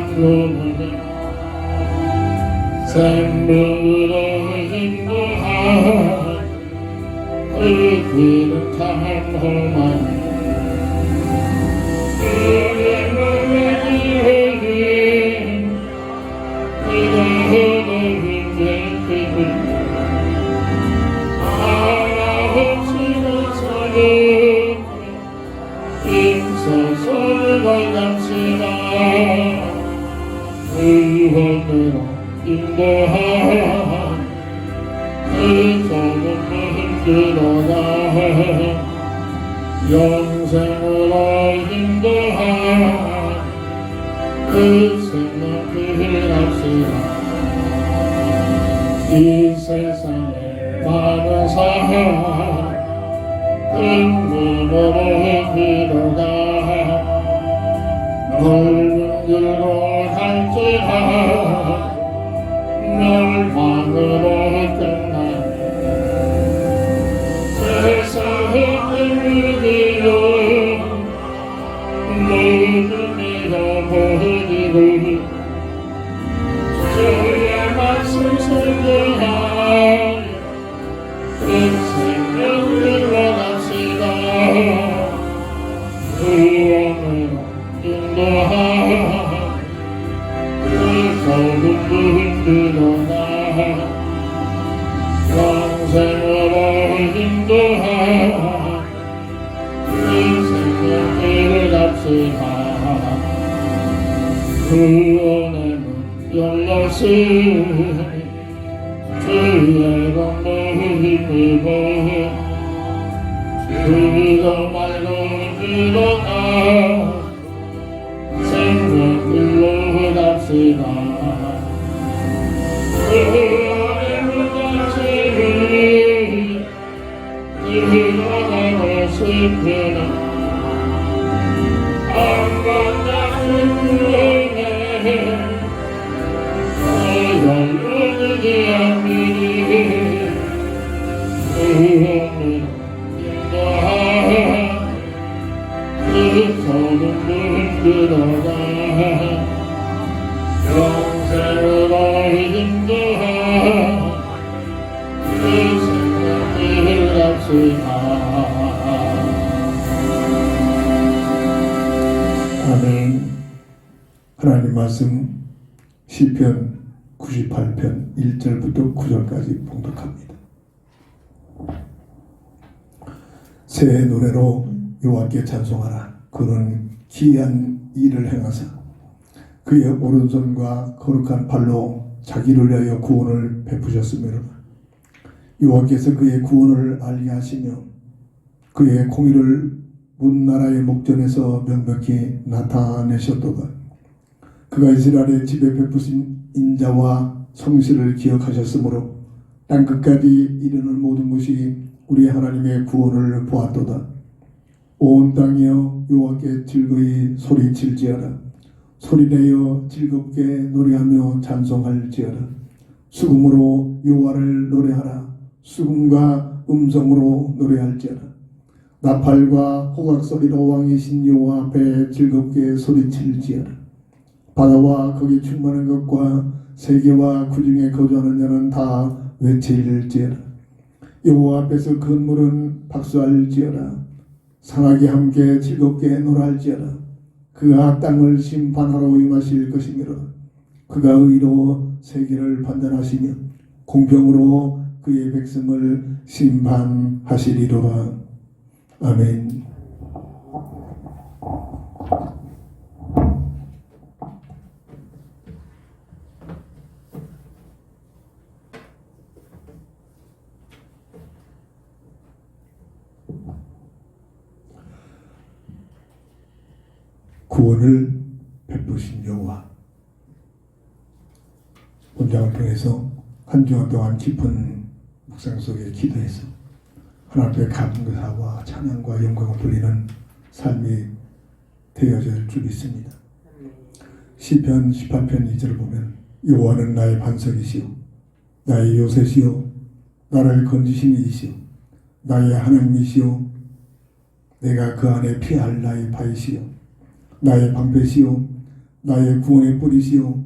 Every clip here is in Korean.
잠그는 생명으로 인도한 그 길은 참 험한 그의 몸에 이르긴 이르는 힘들기를 알아보시는 소리 임소소를 걸갑시다 의원으로 인도한 그 좁은 길로가 영생으로 인도한 그 생명길 갑시다 이 세상에 많은 사람 인문으로 길로가 넓은 길로 갈지라 멸망으로 끝난 세상의 길이요 모든 잃어버리고 주의 말씀 순종하여 생명길로 갑시다 구원으로 인도하여 좁은 길로가 영생으로 인도하여 이 생명길을 갑시다 구원의 문 열렸으니 주의 공로를 힘입어 주도 말고 길로가 생명길로 갑시다 구원의 문 열쇠를 길어가고 싶으나 한번 다른 여행에 열리지 않으니 구원으로 인도하여 그 좁은 문 들어가 영생으로 인도하여 그 생명길 갑시다 아멘. 하나님 말씀 시편 98편 1절부터 9절까지 봉독합니다. 새 노래로 여호와께 찬송하라. 그는 기이한 일을 행하사 그의 오른손과 거룩한 팔로 자기를 위하여 구원을 베푸셨으므로 여호와께서 그의 구원을 알게 하시며 그의 공의를 문나라의 목전에서 명백히 나타내셨도다. 그가 이스라엘의 집에 베푸신 인자와 성실을 기억하셨으므로 땅끝까지 이르는 모든 것이 우리 하나님의 구원을 보았도다. 온 땅이여 여호와께 즐거이 소리칠지어라. 소리내어 즐겁게 노래하며 찬송할지어라. 수금으로 여호와를 노래하라. 수금과 음성으로 노래할지어라. 나팔과 호각소리로 왕이신 여호와 앞에 즐겁게 소리칠지어라. 바다와 거기 충만한 것과 세계와 그 중에 거주하는 자는 다 외칠지어라. 여호와 앞에서 건물은 박수할지어라. 상하게 함께 즐겁게 노래할지어라. 그가 땅을 심판하러 임하실 것이므로 그가 의로 세계를 판단하시며 공평으로 그의 백성을 심판하시리로라. 아멘. 구원을 베푸신 여호와. 본장을 통해서 한 주간 동안 깊은 묵상 속에 기도해서 하나님 앞에 감사와 찬양과 영광을 돌리는 삶이 되어질 줄 믿습니다. 시편 18편 2절을 보면 여호와는 나의 반석이시오 나의 요새시오 나를 건지신 이시오 나의 하나님이시오 내가 그 안에 피할 나의 바위시오 나의 방패시오 나의 구원의 뿌리시오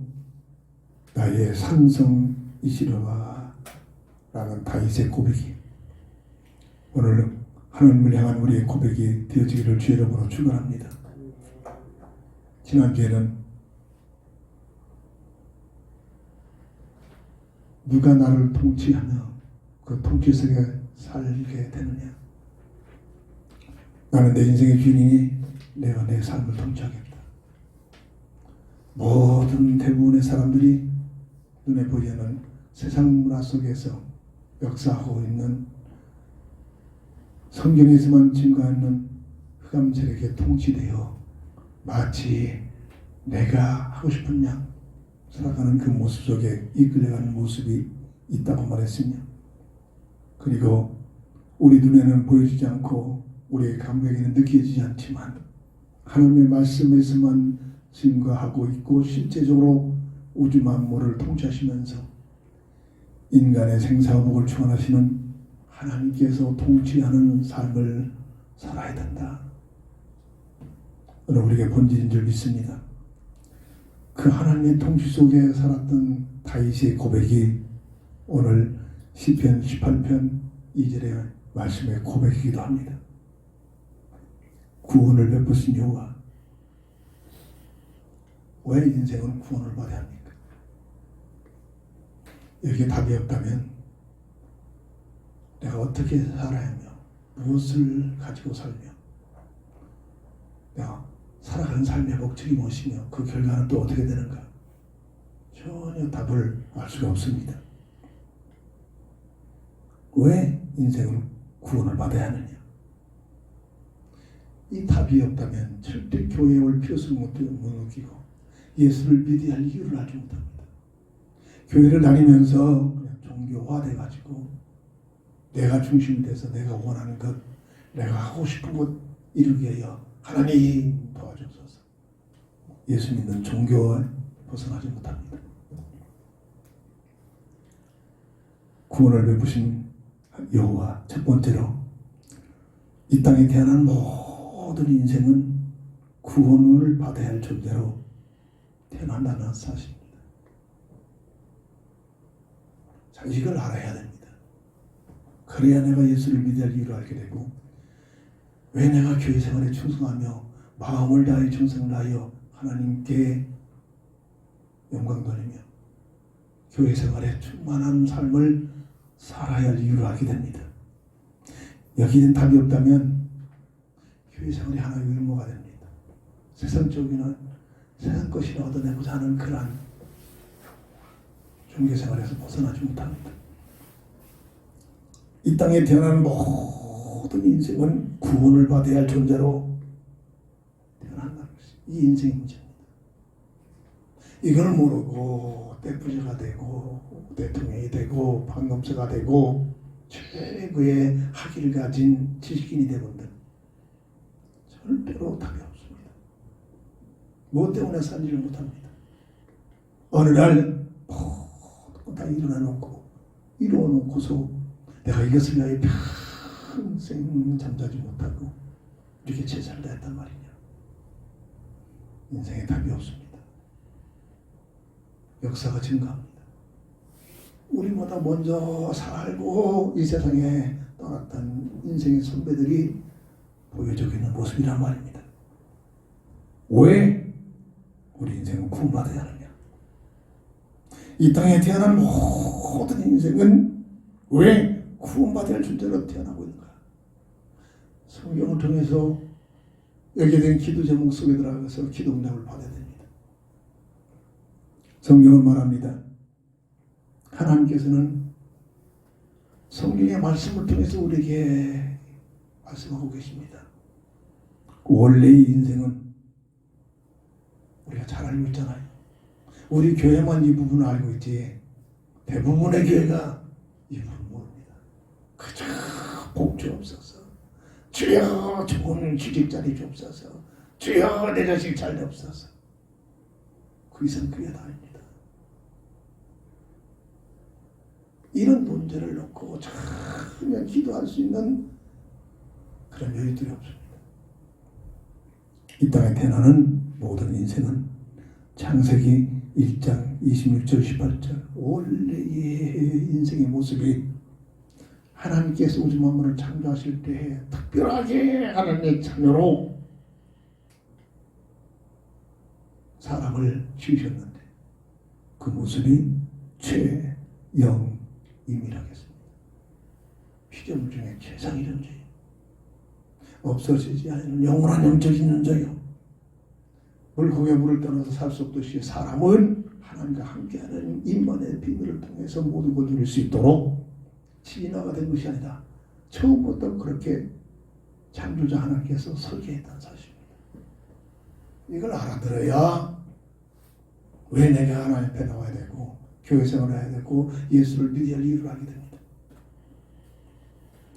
나의 산성이시로와 라는 다윗의 고백이 오늘 하나님을 향한 우리의 고백이 되어지기를 주의 이름으로 축원합니다. 지난주에는 누가 나를 통치하며 그 통치 속에 살게 되느냐. 나는 내 인생의 주인이니 내가 내 삶을 통치하겠다. 모든 대부분의 사람들이 눈에 보이는 세상 문화 속에서 역사하고 있는 성경에서만 증거하는 흑암 세력에 통치되어 마치 내가 하고 싶은 양 살아가는 그 모습 속에 이끌려가는 모습이 있다고 말했으며, 그리고 우리 눈에는 보여지지 않고 우리의 감각에는 느껴지지 않지만 하나님의 말씀에서만 증거하고 있고 실제적으로 우주 만물을 통치하시면서 인간의 생사복을 주관하시는 하나님께서 통치하는 삶을 살아야 된다. 오늘 우리에게 본질인 줄 믿습니다. 그 하나님의 통치 속에 살았던 다윗의 고백이 오늘 시편 18편 2절의 말씀의 고백이기도 합니다. 구원을 베푸신 여호와, 왜 인생은 구원을 받아야 합니까? 여기에 답이 없다면 내가 어떻게 살아야 하며 무엇을 가지고 살며 내가 살아가는 삶의 목적이 무엇이며 그 결과는 또 어떻게 되는가? 전혀 답을 알 수가 없습니다. 왜 인생은 구원을 받아야 하느냐? 이 답이 없다면 절대 교회에 올 필요성을 못 느끼고 예수를 믿어야 할 이유를 알지 못합니다. 교회를 다니면서 그냥 종교화돼가지고 내가 중심이 돼서 내가 원하는 것, 내가 하고 싶은 것 이루기 위하여 하나님 도와주소서. 예수 믿는 종교에 벗어나지 못합니다. 구원을 베푸신 여호와, 첫 번째로 이 땅에 태어난 모든 인생은 구원을 받아야 할 존재로 태어난다는 사실입니다. 자, 이걸 알아야 됩니다. 그래야 내가 예수를 믿어야 할 이유를 알게 되고, 왜 내가 교회 생활에 충성하며 마음을 다해 충성을 하여 하나님께 영광 돌리며 교회 생활에 충만한 삶을 살아야 할 이유를 알게 됩니다. 여기는 답이 없다면 교회 생활이 하나의 의무가 됩니다. 세상적이나 세상 것이라 얻어내고자 하는 그러한 종교 생활에서 벗어나지 못합니다. 이 땅에 태어난 모든 인생은 구원을 받아야 할 존재로 태어난다는 것이 이 인생의 문제입니다. 이걸 모르고 떼부자가 되고 대통령이 되고 판검사가 되고 최고의 학위를 가진 지식인이 되본들 절대로 답이 없습니다. 무엇 때문에 살지를 못합니다. 어느 날 다 이루어 놓고서 내가 이것을 위하여 평생 잠자지 못하고 이렇게 제사를 다했단 말이냐. 인생에 답이 없습니다. 역사가 증가합니다. 우리보다 먼저 살고 이 세상에 떠났던 인생의 선배들이 보여주고 있는 모습이란 말입니다. 왜 우리 인생은 구원받아야 하느냐? 이 땅에 태어난 모든 인생은 왜 구원받아야 할 존재로 태어나고 있는가? 성경을 통해서 여기에 대한 기도 제목 속에 들어가서 기도 응답을 받아야 됩니다. 성경은 말합니다. 하나님께서는 성경의 말씀을 통해서 우리에게 말씀하고 계십니다. 원래의 인생은 우리가 잘 알고 있잖아요. 우리 교회만 이 부분을 알고 있지 대부분의 교회가 이 부분을 모릅니다. 그저 복 주옵소서, 주여 좋은 취직자리 주옵소서, 주여 내 자식 잘 되옵소서. 그 이상 그게 다입니다. 이런 문제를 놓고 전혀 기도할 수 있는 그런 여유들이 없습니다. 이 땅에 태어나는 모든 인생은 창세기 1장 26절 18절 원래의 인생의 모습이 하나님께서 우주 만물을 창조하실 때 특별하게 하나님의 자녀로 사람을 지으셨는데 그 모습이 최영임이라겠습니다. 피조물 중에 최상의 존재예요. 없어지지 않는 영원한 영적인 존재요. 물고기가 물을 떠나서 살 수 없듯이 사람은 하나님과 함께하는 임만의 비밀을 통해서 모두 걸 누릴 수 있도록 진화가 된 것이 아니라 처음부터 그렇게 창조자 하나님께서 설계했다는 사실입니다. 이걸 알아들어야 왜 내가 하나님 앞에 나와야 되고 교회 생활을 해야 되고 예수를 믿어야 할 이유를 알게 됩니다.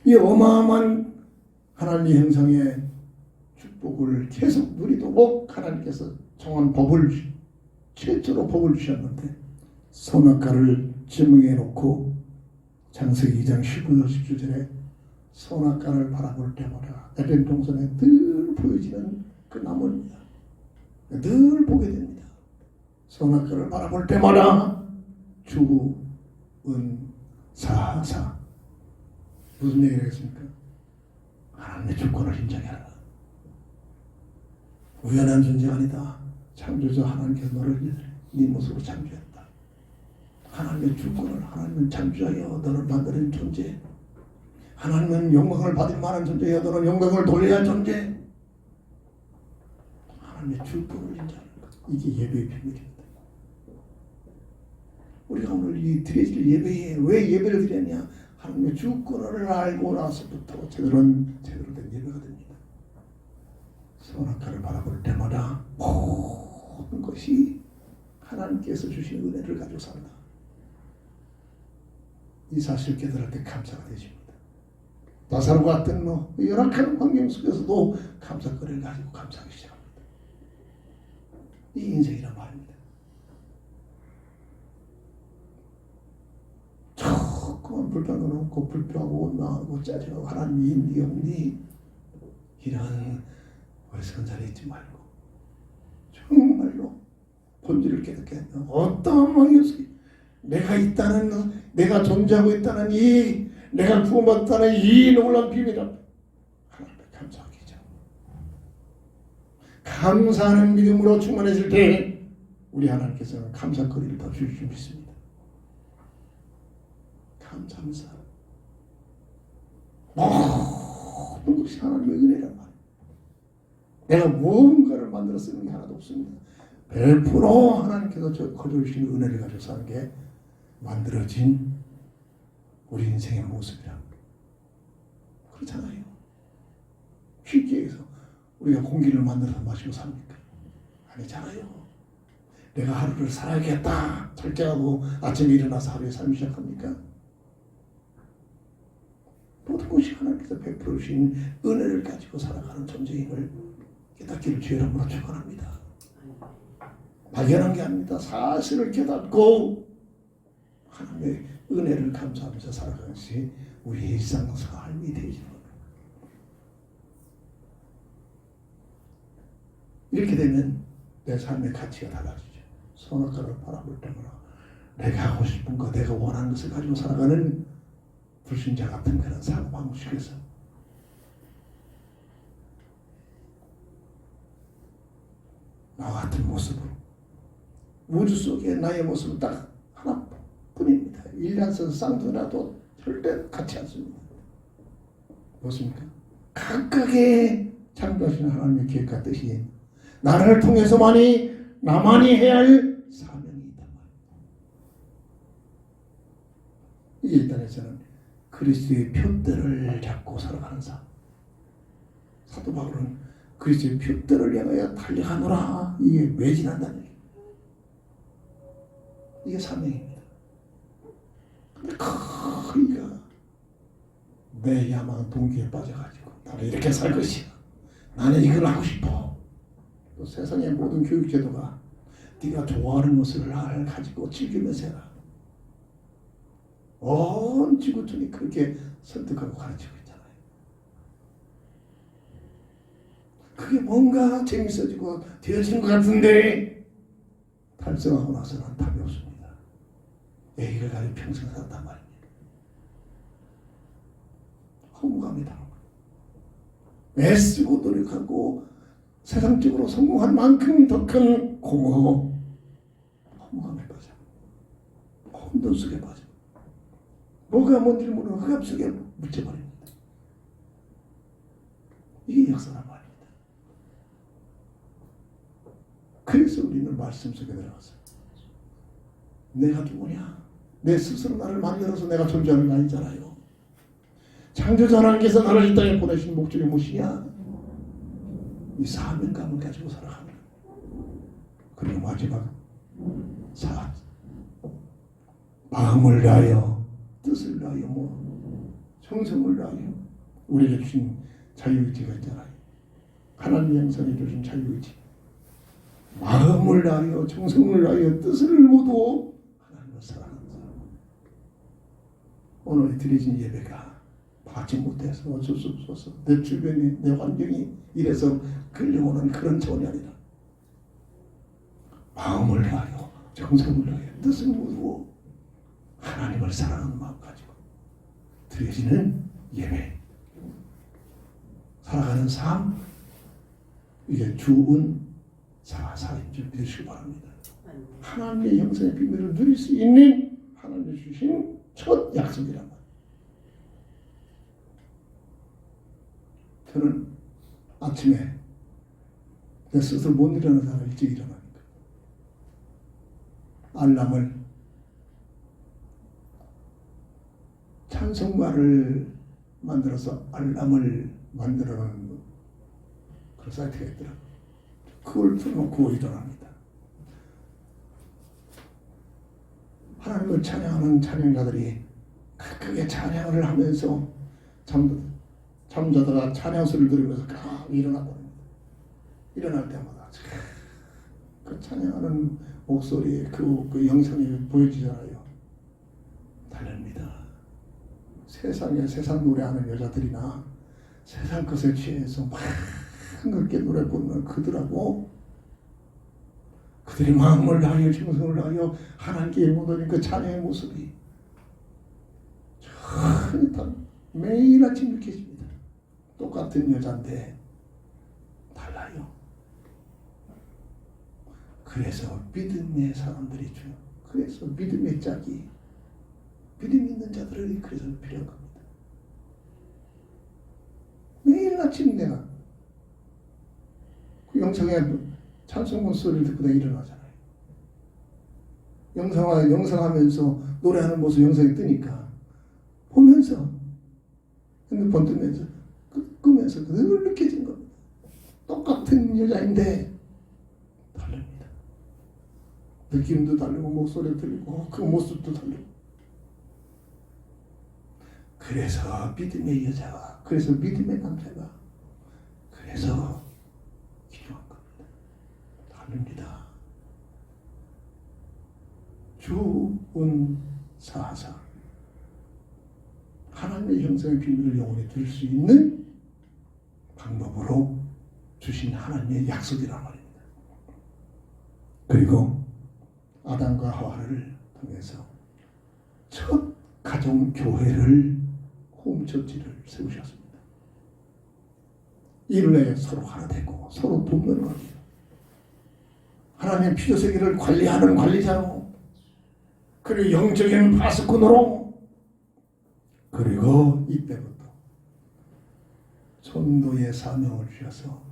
이 어마어마한 하나님의 형상의 축복을 계속 누리도록 하나님께서 정한 법을 최초로 법을 주셨는데 선악과를 지명해 놓고 창세기 2장 19절 17절에 선악과를 바라볼 때마다 에덴 동산에 늘 보여지는 그 나무입니다. 늘 보게 됩니다. 선악과를 바라볼 때마다 주은사사 무슨 얘기를 했습니까? 하나님의 주권을 인정해라. 우연한 존재가 아니다. 창조자 하나님께서 너를 네 모습으로 창조했다. 하나님의 주권을 하나님은 창조하여 너를 만드는 존재. 하나님은 영광을 받을 만한 존재여 너는 영광을 돌려야 할 존재. 하나님의 주권을 인정하는 것. 이게 예배의 비밀입니다. 우리가 오늘 이 드려질 예배에 왜 예배를 드렸냐? 하나님의 주권을 알고 나서부터 제대로 된 예배가 됩니다. 선악과를 바라볼 때마다 모든 것이 하나님께서 주신 은혜를 가지고 산다. 이 사실을 깨달을 때 감사가 되십니다. 나사로와 같은 열악한 환경 속에서도 감사거리를 가지고 감사하기 시작합니다. 이 인생이란 말입니다. 조금만 불평을 놓고 불평하고 원망하고 짜증하고 하나님 니 없니 이런 어리석은 자리에 있지 말고 정말로 본질을 깨닫게 하면 어떠한 망이었어요. 내가 있다는 내가 존재하고 있다는 이 내가 구원받았다는 이 놀라운 비밀을 하나님께 감사하기 전 감사하는 믿음으로 충만해질 때 우리 하나님께서는 감사거리를 더 주실 줄 믿습니다. 감사 모든 것이 하나님의 은혜란 말이에요. 내가 무언가를 만들어 쓰는 게 하나도 없습니다. 100% 하나님께서 거두신 은혜를 가지고 사는 게 만들어진 우리 인생의 모습이라. 그렇잖아요. 쉽게 해서 우리가 공기를 만들어서 마시고 삽니까? 아니잖아요. 내가 하루를 살아야겠다 절제하고 아침에 일어나서 하루의 삶을 시작합니까? 모든 것이 하나님께서 베풀어 주신 은혜를 가지고 살아가는 존재임을 깨닫기를 주의 이름으로 축원합니다. 막연한 게 아닙니다. 사실을 깨닫고 하나님의 은혜를 감사하면서 살아가는 것이 우리의 일상삶이 되지는 겁니다. 이렇게 되면 내 삶의 가치가 달라지죠. 선악과를 바라볼 때마다 내가 하고 싶은 거, 내가 원하는 것을 가지고 살아가는 불신자 같은 그런 사고방식 속에서 나와 같은 모습으로 우주 속에 나의 모습은 딱 하나뿐입니다. 일년선 쌍둥이라도 절대 같지 않습니다. 무엇입니까? 각각의 창조하신 하나님의 계획과 뜻이 나를 통해서만이 나만이 해야 할 사명이 있단 말입니다. 이게 일단에서는 그리스도의 표대를 잡고 살아가는 삶. 사도 바울은 그리스도의 표대를 향하여 달려가노라. 이게 매진한다는 얘기입니다. 이게 사명입니다. 근데 그이가 내 야망 동기에 빠져가지고 나는 이렇게 살 것이야. 나는 이걸 하고 싶어. 또 세상의 모든 교육 제도가 네가 좋아하는 것을 가지고 즐기면서 해라. 온 지구촌이 그렇게 설득하고 가르치고 있잖아요. 그게 뭔가 재밌어지고 되어지는 것 같은데 달성하고 나서는 답이 없습니다. 애기를 가지고 평생 살았단 말입니다. 허무감이다. 애쓰고 노력하고 세상적으로 성공한 만큼 더 큰 공허, 허무감에 빠져. 혼돈 속에 빠져. 뭐가 뭔지 모르는 흑암 속에 묻혀버립니다. 이게 역사란 말입니다. 그래서 우리는 말씀 속에 들어가서 내가 누구냐? 내 스스로 나를 만들어서 내가 존재하는 게 아니잖아요. 창조자 하나님께서 나를 이 땅에 보내신 목적이 무엇이냐? 이 사명감을 가지고 살아가는 거예요. 그리고 마지막 마음을 다하여 뜻을 다하여 정성을 다하여 우리에게 주신 자유의지가 있잖아요. 하나님 형상에 주신 자유의지. 마음을 다하여 정성을 다하여 뜻을 모두 하나님을 사랑하는 사람. 오늘 드려진 예배가 받지 못해서 어쩔 수 없어서 내 주변이 내 환경이 이래서 끌려오는 그런 차원이 아니라 마음을 다하여 정성을 다하여 뜻을 모두 하나님을 사랑하는 마음 가지고 드려지는 예배, 살아가는 삶, 이게 주은 사사인 줄 믿으시기 바랍니다. 하나님의 형상의 비밀을 누릴 수 있는 하나님이 주신 첫 약속이란 말이에요. 저는 아침에 내 스스로 못 일어나는 사람 일찍 일어나니까 알람을 찬송가를 만들어서 알람을 만들어 놓은 그런 사이트가 있더라고요. 그걸 틀어놓고 일어납니다. 하나님을 찬양하는 찬양자들이 크게 찬양을 하면서 잠자다가 찬양 소리를 들으면서 일어나버립니다. 일어날 때마다 그 찬양하는 목소리에 그 영상이 보여지잖아요. 달립니다. 세상 노래하는 여자들이나 세상 것에 취해서 막 흥겹게 노래 부르는 그들하고 그들이 마음을 다하여 정성을 다하여 하나님께 일모드린 그 찬양의 모습이 전혀 매일 아침 느껴집니다. 똑같은 여자인데 달라요. 그래서 믿음의 사람들이 그래서 믿음의 짝이 믿음 있는 자들이 그래서 필요한 겁니다. 매일 아침 내가 그 영상에 찬송가 소리를 듣고 내가 일어나잖아요. 영상하면서 노래하는 모습 영상이 뜨니까 보면서 핸드폰 뜨면서 끄면서 늘 느껴진 겁니다. 똑같은 여자인데 다릅니다. 느낌도 다르고 목소리도 들리고 그 모습도 다르고. 그래서 믿음의 여자가, 그래서 믿음의 남자가, 그래서 기도한 겁니다. 다릅니다. 주은사사, 하나님의 형상의 비밀을 영원히 들을 수 있는 방법으로 주신 하나님의 약속이란 말입니다. 그리고 아담과 하와를 통해서 첫 가정 교회를 홈처치를 세우셨습니다. 이를 서로 하나 되고 서로 돕는 겁니다. 하나님의 피조세계를 관리하는 관리자로, 그리고 영적인 파수꾼으로, 그리고 이때부터 전도의 사명을 주셔서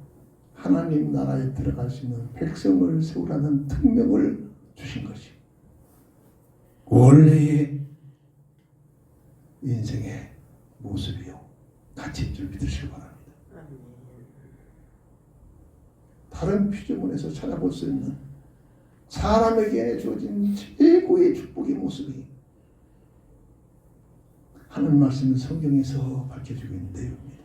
하나님 나라에 들어갈 수 있는 백성을 세우라는 특명을 주신 것이 원래의 인생의 모습이요 가치인 줄 믿으시기 바랍니다. 다른 피조물에서 찾아볼 수 있는 사람에게 주어진 최고의 축복의 모습이 하나님 말씀은 성경에서 밝혀주고 있는 내용입니다.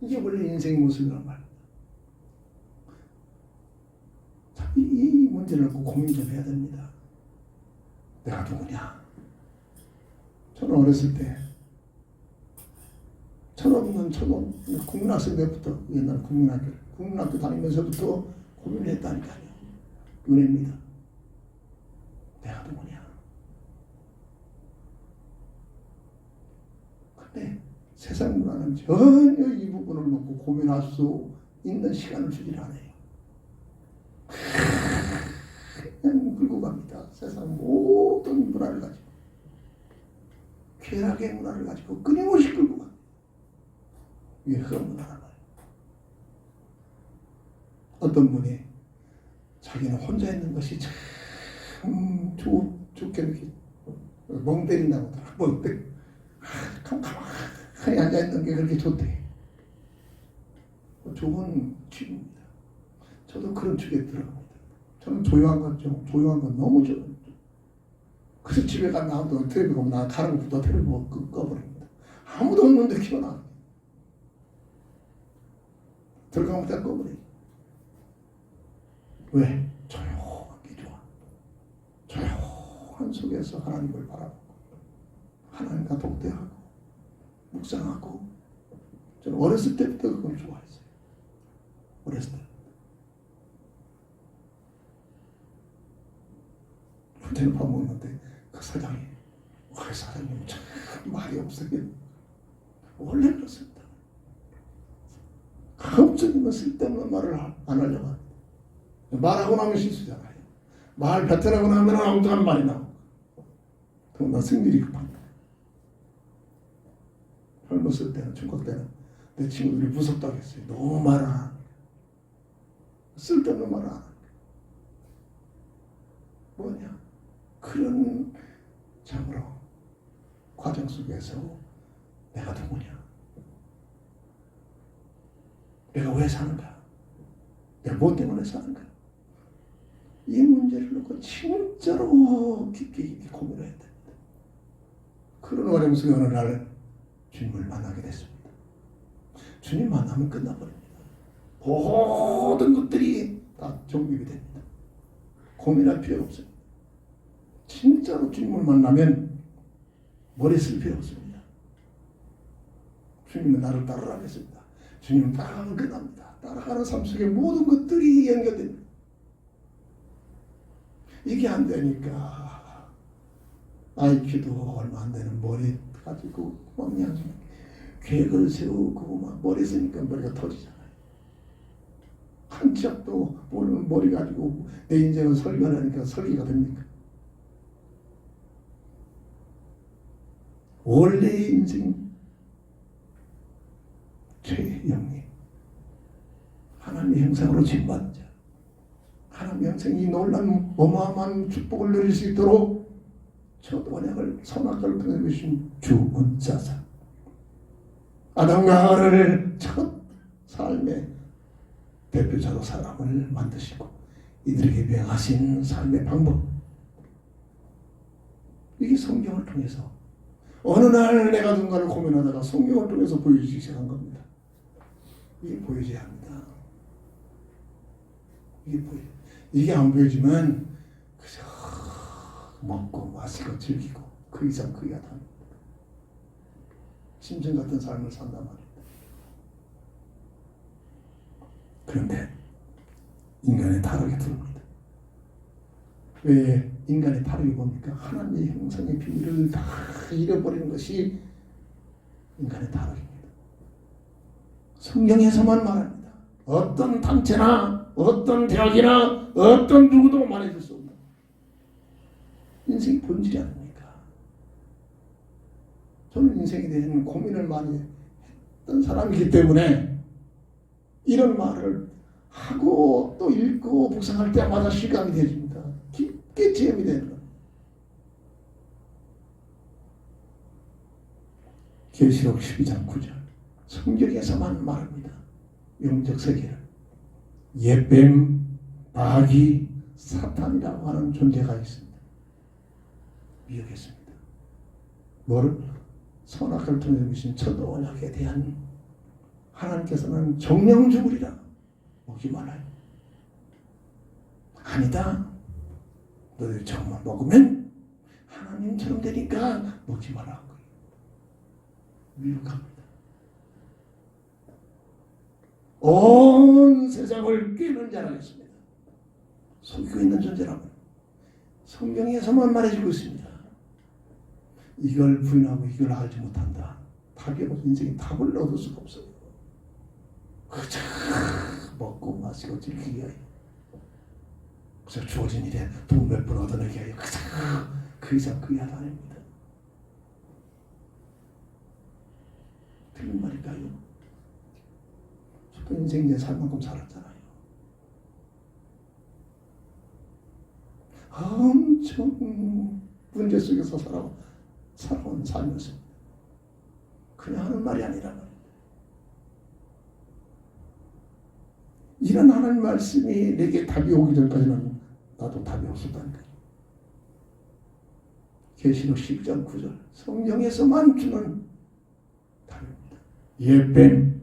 이게 원래 인생의 모습이란 말입니다. 참, 이 문제를 갖고 고민 좀 해야 됩니다. 내가 누구냐? 저는 어렸을 때 철없는 국민학생 때부터, 옛날 국민학교 다니면서부터 고민을 했다니까요. 은혜입니다. 내가 누구냐? 근데 세상 문화는 전혀 이 부분을 놓고 고민할 수 있는 시간을 주질 않아요. 그냥 끌고 갑니다. 세상 모든 문화를 가지고, 쾌락의 문화를 가지고 끊임없이 끌고 갑니다. 이게 흑문화란 말이에요. 어떤 분이 자기는 혼자 있는 것이 참 좋게 느끼고, 멍 때린다고 하더라. 멍 때리. 가만히 앉아있는 게 그렇게 좋대. 좋은 취입니다. 저도 그런 축에 들어갑니다. 저는 조용한 건 너무 좋아요. 그래서 집에 가면 아무도 텔레비 보면 나 가는 것보다 텔레비 꺼버립니다. 아무도 없는데 키워놔. 들어가면 다 꺼버려. 왜? 조용한 게 좋아. 조용한 속에서 하나님을 바라보고 하나님과 독대하고 묵상하고. 저는 어렸을 때부터 그걸 좋아했어요. 어렸을 때. 혼자는 밥 먹는데 그 사장이, 사장님 참 말이 없어요. 원래 그렇습니다. 가급적이면 쓸데없는 말을 안 하려고 합니다. 말하고 나면 실수잖아요. 말 뱉으라고 나면 아무도 한 말이 나오고. 더구나 승질이 급합니다. 젊었을 때는, 중学때는 내 친구들이 무섭다고 했어요. 너무 말 안 하는 거예요. 쓸데없는 말을 안 하는 거예요. 뭐냐? 그런 참으로 과정 속에서 내가 누구냐? 내가 왜 사는가? 내가 뭐 때문에 사는가? 이 문제를 놓고 진짜로 깊게 고민해야 됩니다. 그런 과정 속에 어느 날 주님을 만나게 됐습니다. 주님 만나면 끝나버립니다. 모든 것들이 다 정립이 됩니다. 고민할 필요 없습니다. 진짜로 주님을 만나면 머리 쓸 필요 없습니다. 주님은 나를 따르라겠습니다. 주님은 따라가면 끝납니다. 따라가는 삶 속에 모든 것들이 연결됩니다. 이게 안 되니까 IQ도 얼마 안 되는 머리 가지고 막 계획을 세우고 막 머리 쓰니까 머리가 터지잖아요. 한 치 앞도 모르는 머리 가지고 내 인생을 설계하니까 설계가 됩니까? 원래의 인생 최영리 하나님의 형상으로 지음받은 자, 하나님의 형상이 놀란 어마어마한 축복을 누릴 수 있도록 첫 언약을 선악과를 통해 주신 주 은사자, 아담과 하와를 첫 삶의 대표자로 사람을 만드시고 이들에게 명하신 삶의 방법, 이게 성경을 통해서 어느 날 내가 누군가를 고민하다가 성경을 통해서 보여주기 시작한 겁니다. 이게 보여져야 합니다. 이게 안 보여지면 그저 먹고 마시고 즐기고 그 이상 그 이하 다 심증 같은 삶을 산단 말입니다. 그런데 인간의 타락이 들어옵니다. 왜 인간의 타락이 뭡니까? 하나님의 형상의 비밀을 다 잃어버리는 것이 인간의 타락입니다. 성경에서만 말합니다. 어떤 단체나 어떤 대학이나 어떤 누구도 말해줄 수 없는 인생의 본질이 아닙니까? 저는 인생에 대한 고민을 많이 했던 사람이기 때문에 이런 말을 하고 또 읽고 묵상할 때마다 실감이 되집니다. 깊게 체험이 되는 겁니다. 계시록 12장 9절 성경에서만 말합니다. 영적 세계를 옛뱀, 마귀, 사탄이라고 하는 존재가 있습니다. 미혹했습니다. 뭐를? 선악을 통해 주신 첫 언약에 대한 하나님께서는 정령 죽으리라 먹지 말아요. 아니다. 너희들 정말 먹으면 하나님처럼 되니까 먹지 말라고 미혹합니다. 온 세상을 꿰는 자라겠습니다. 속이고 있는 존재라고 성경에서만 말해주고 있습니다. 이걸 부인하고 이걸 알지 못한다. 답이 없어. 인생에 답을 얻을 수가 없어요. 그저 먹고 마시고 즐기기 위하여 그저 주어진 일에 돈 몇 푼 얻어내기 위하여 그저 그 이상 그 이하도 아닙니다. 틀린 말일까요? 저도 인생 내 살만큼 살았잖아요. 엄청 문제 속에서 살아온 삶이었습니다. 그냥 하는 말이 아니라 말입니다. 이런 하나님 말씀이 내게 답이 오기 전까지는 나도 답이 없었다는 거예요. 계시록 10장 9절 성경에서만 주는 답입니다. 예뱀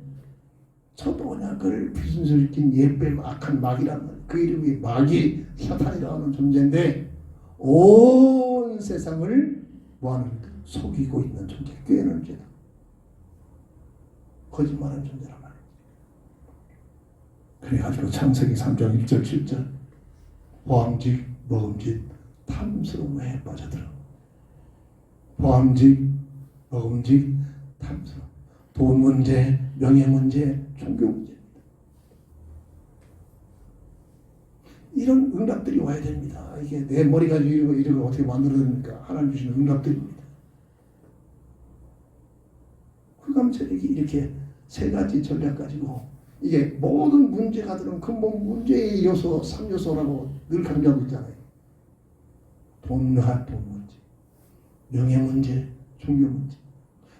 저도 언약을 비순수시킨 예뱀 악한 마귀라는 그 이름이 마귀 사탄이라고 하는 존재인데 온 세상을 뭐하는 속이고 있는 존재 꾀는 죄다. 거짓말하는 존재란 말이에요. 그래가지고 창세기 3장 1절 7절 보암직 먹음직 탐스러움에 빠져들어 보암직 먹음직 탐스러움 돈 문제 명예 문제 종교 문제입니다. 이런 응답들이 와야 됩니다. 이게 내 머리 가지고 이런 걸 어떻게 만들어냅니까? 하나님 주시는 응답들입니다. 흑암세력이 이렇게 세 가지 전략 가지고 이게 모든 문제가 들은 근본 문제의 요소 3요소라고 늘 강조하고 있잖아요. 돈 문제, 명예 문제, 종교 문제.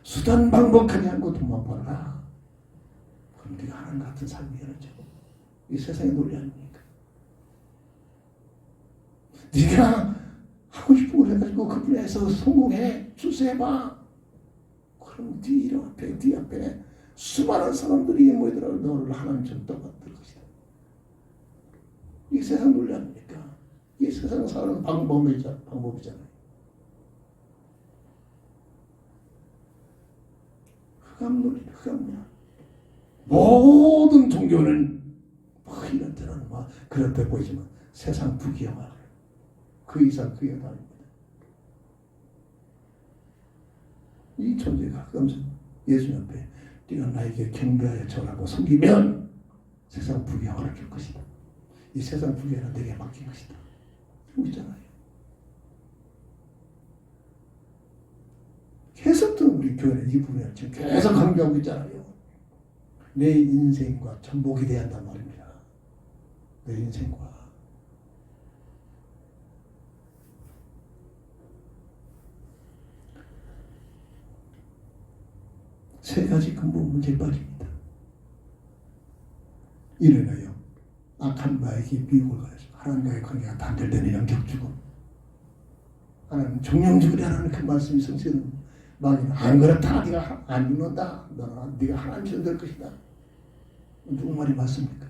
수단 방법하지 않고 돈만 벌어라. 그럼 네가 하나님 같은 삶이 되죠. 이 세상의 논리 아닙니까? 네가 하고 싶은 걸 해가지고 그 분야에서 성공해 출세해봐. 그럼 네 앞에 수많은 사람들이 모이더라도 너를 하나님처럼 떠받들 것이다. 이게 세상 논리 아닙니까? 이게 세상 사는 방법이잖아요. 흑암 논리, 흑암이야. 모든 종교는 이런 데는 그렇게 보이지만 세상 부귀영화 그 이상 그 이하도 아닙니다. 이 존재가 흑암선 예수님 앞에 네가 나에게 경배하여 절하고 섬기면 세상 부귀영화를 줄 것이다. 이 세상 부귀영화는 내게 맡긴 것이다. 그러고 있잖아요. 계속 우리 교회는 이 부분을 지금 계속 강조하고 있잖아요. 내 인생과 전복이 돼야 한단 말입니다. 내 인생과 세 가지 근본 문제에 빠집니다. 이래나요. 악한 마에게 미혹을 가해서 하나님과의 관계가 단절되는 영적 죽음. 하나님 정령 죽으라는 그 말씀이 성취되는 마귀는 안 그렇다. 네가 안 죽는다. 네가 하나님처럼 될 것이다. 누구 말이 맞습니까?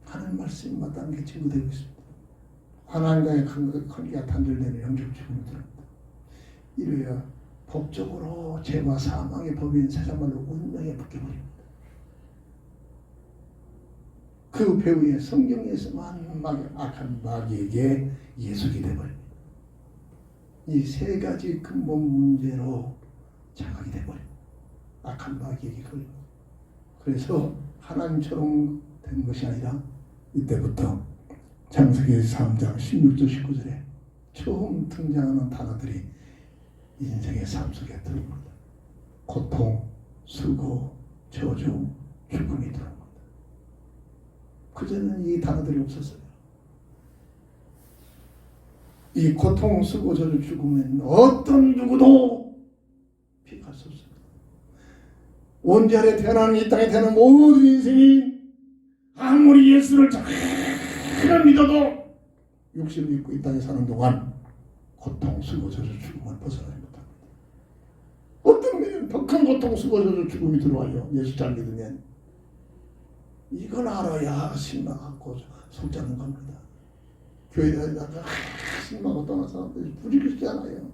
하나님 말씀이 맞다는 게 증거되고 있습니다. 하나님과의 관계가 단절되는 영적 죽음이 들어옵니다. 이래야 법적으로 죄와 사망의 법인 세상말로 운명에 묶여버립니다. 그 배후에 성경에서만 악한 마귀에게 예속이 되어버립니다. 이 세 가지 근본 문제로 장악이 되어버립니다. 악한 마귀에게 걸립니다. 그래서 하나님처럼 된 것이 아니라 이때부터 창세기 3장 16절 19절에 처음 등장하는 단어들이 인생의 삶 속에 들어옵니다. 고통, 수고, 저주, 죽음이 들어옵니다. 그전에는 이 단어들이 없었어요. 이 고통, 수고, 저주, 죽음은 어떤 누구도 피할 수 없습니다. 온전히 태어나는 이 땅에 태어난 모든 인생이 아무리 예수를 잘 믿어도 육신을 입고 이 땅에 사는 동안 고통, 수고, 저주, 죽음을 벗어나지 못합니다. 어떤 면은 더 큰 고통, 수고, 저주, 죽음이 들어와요. 예수 잘 믿으면. 이걸 알아야 신망하고 속자는 겁니다. 교회 다니다가 신망하고 떠난 사람들이 부지런하잖아요.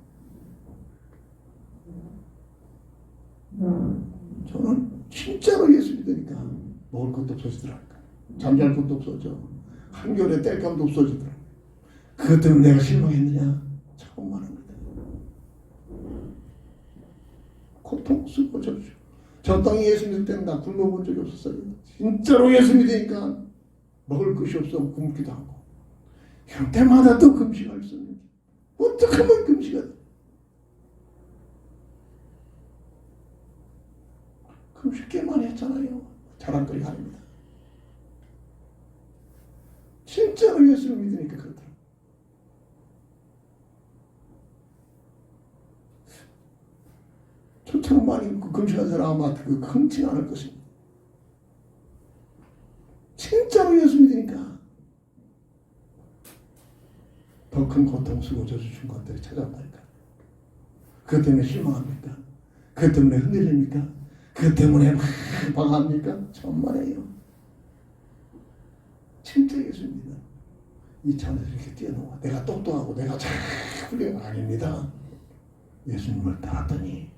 저는 진짜로 예수 믿으니까 먹을 것도 없어지더라니까. 잠잘 것도 없어져. 한겨울에 땔감도 없어지더라고. 그것 때문에 내가 실망했느냐? 처음 말합니다. 고통 쓰고 저 땅에 예수 믿을 때는 나 굶어본 적이 없었어요. 진짜로 예수 믿으니까 먹을 것이 없어 굶기도 하고 형 때마다 또 금식할 수 있는 어떻게 하면 금식이 돼? 금식 꽤 많이 했잖아요. 자랑거리가 아닙니다. 진짜로 예수를 믿으니까 그렇더라고요. 저처럼 많이 금식한 사람 아마 흔치 않을 것입니다. 진짜로 예수 믿으니까 더 큰 고통 쓰고 저주신 것들이 찾아온다니까. 그것 때문에 실망합니까? 그것 때문에 흔들립니까? 그것 때문에 막 방합니까? 정말이에요. 진짜 예수입니다. 이 차원에서 이렇게 뛰어넘어. 내가 똑똑하고 내가 잘 훌륭 아닙니다. 예수님을 따랐더니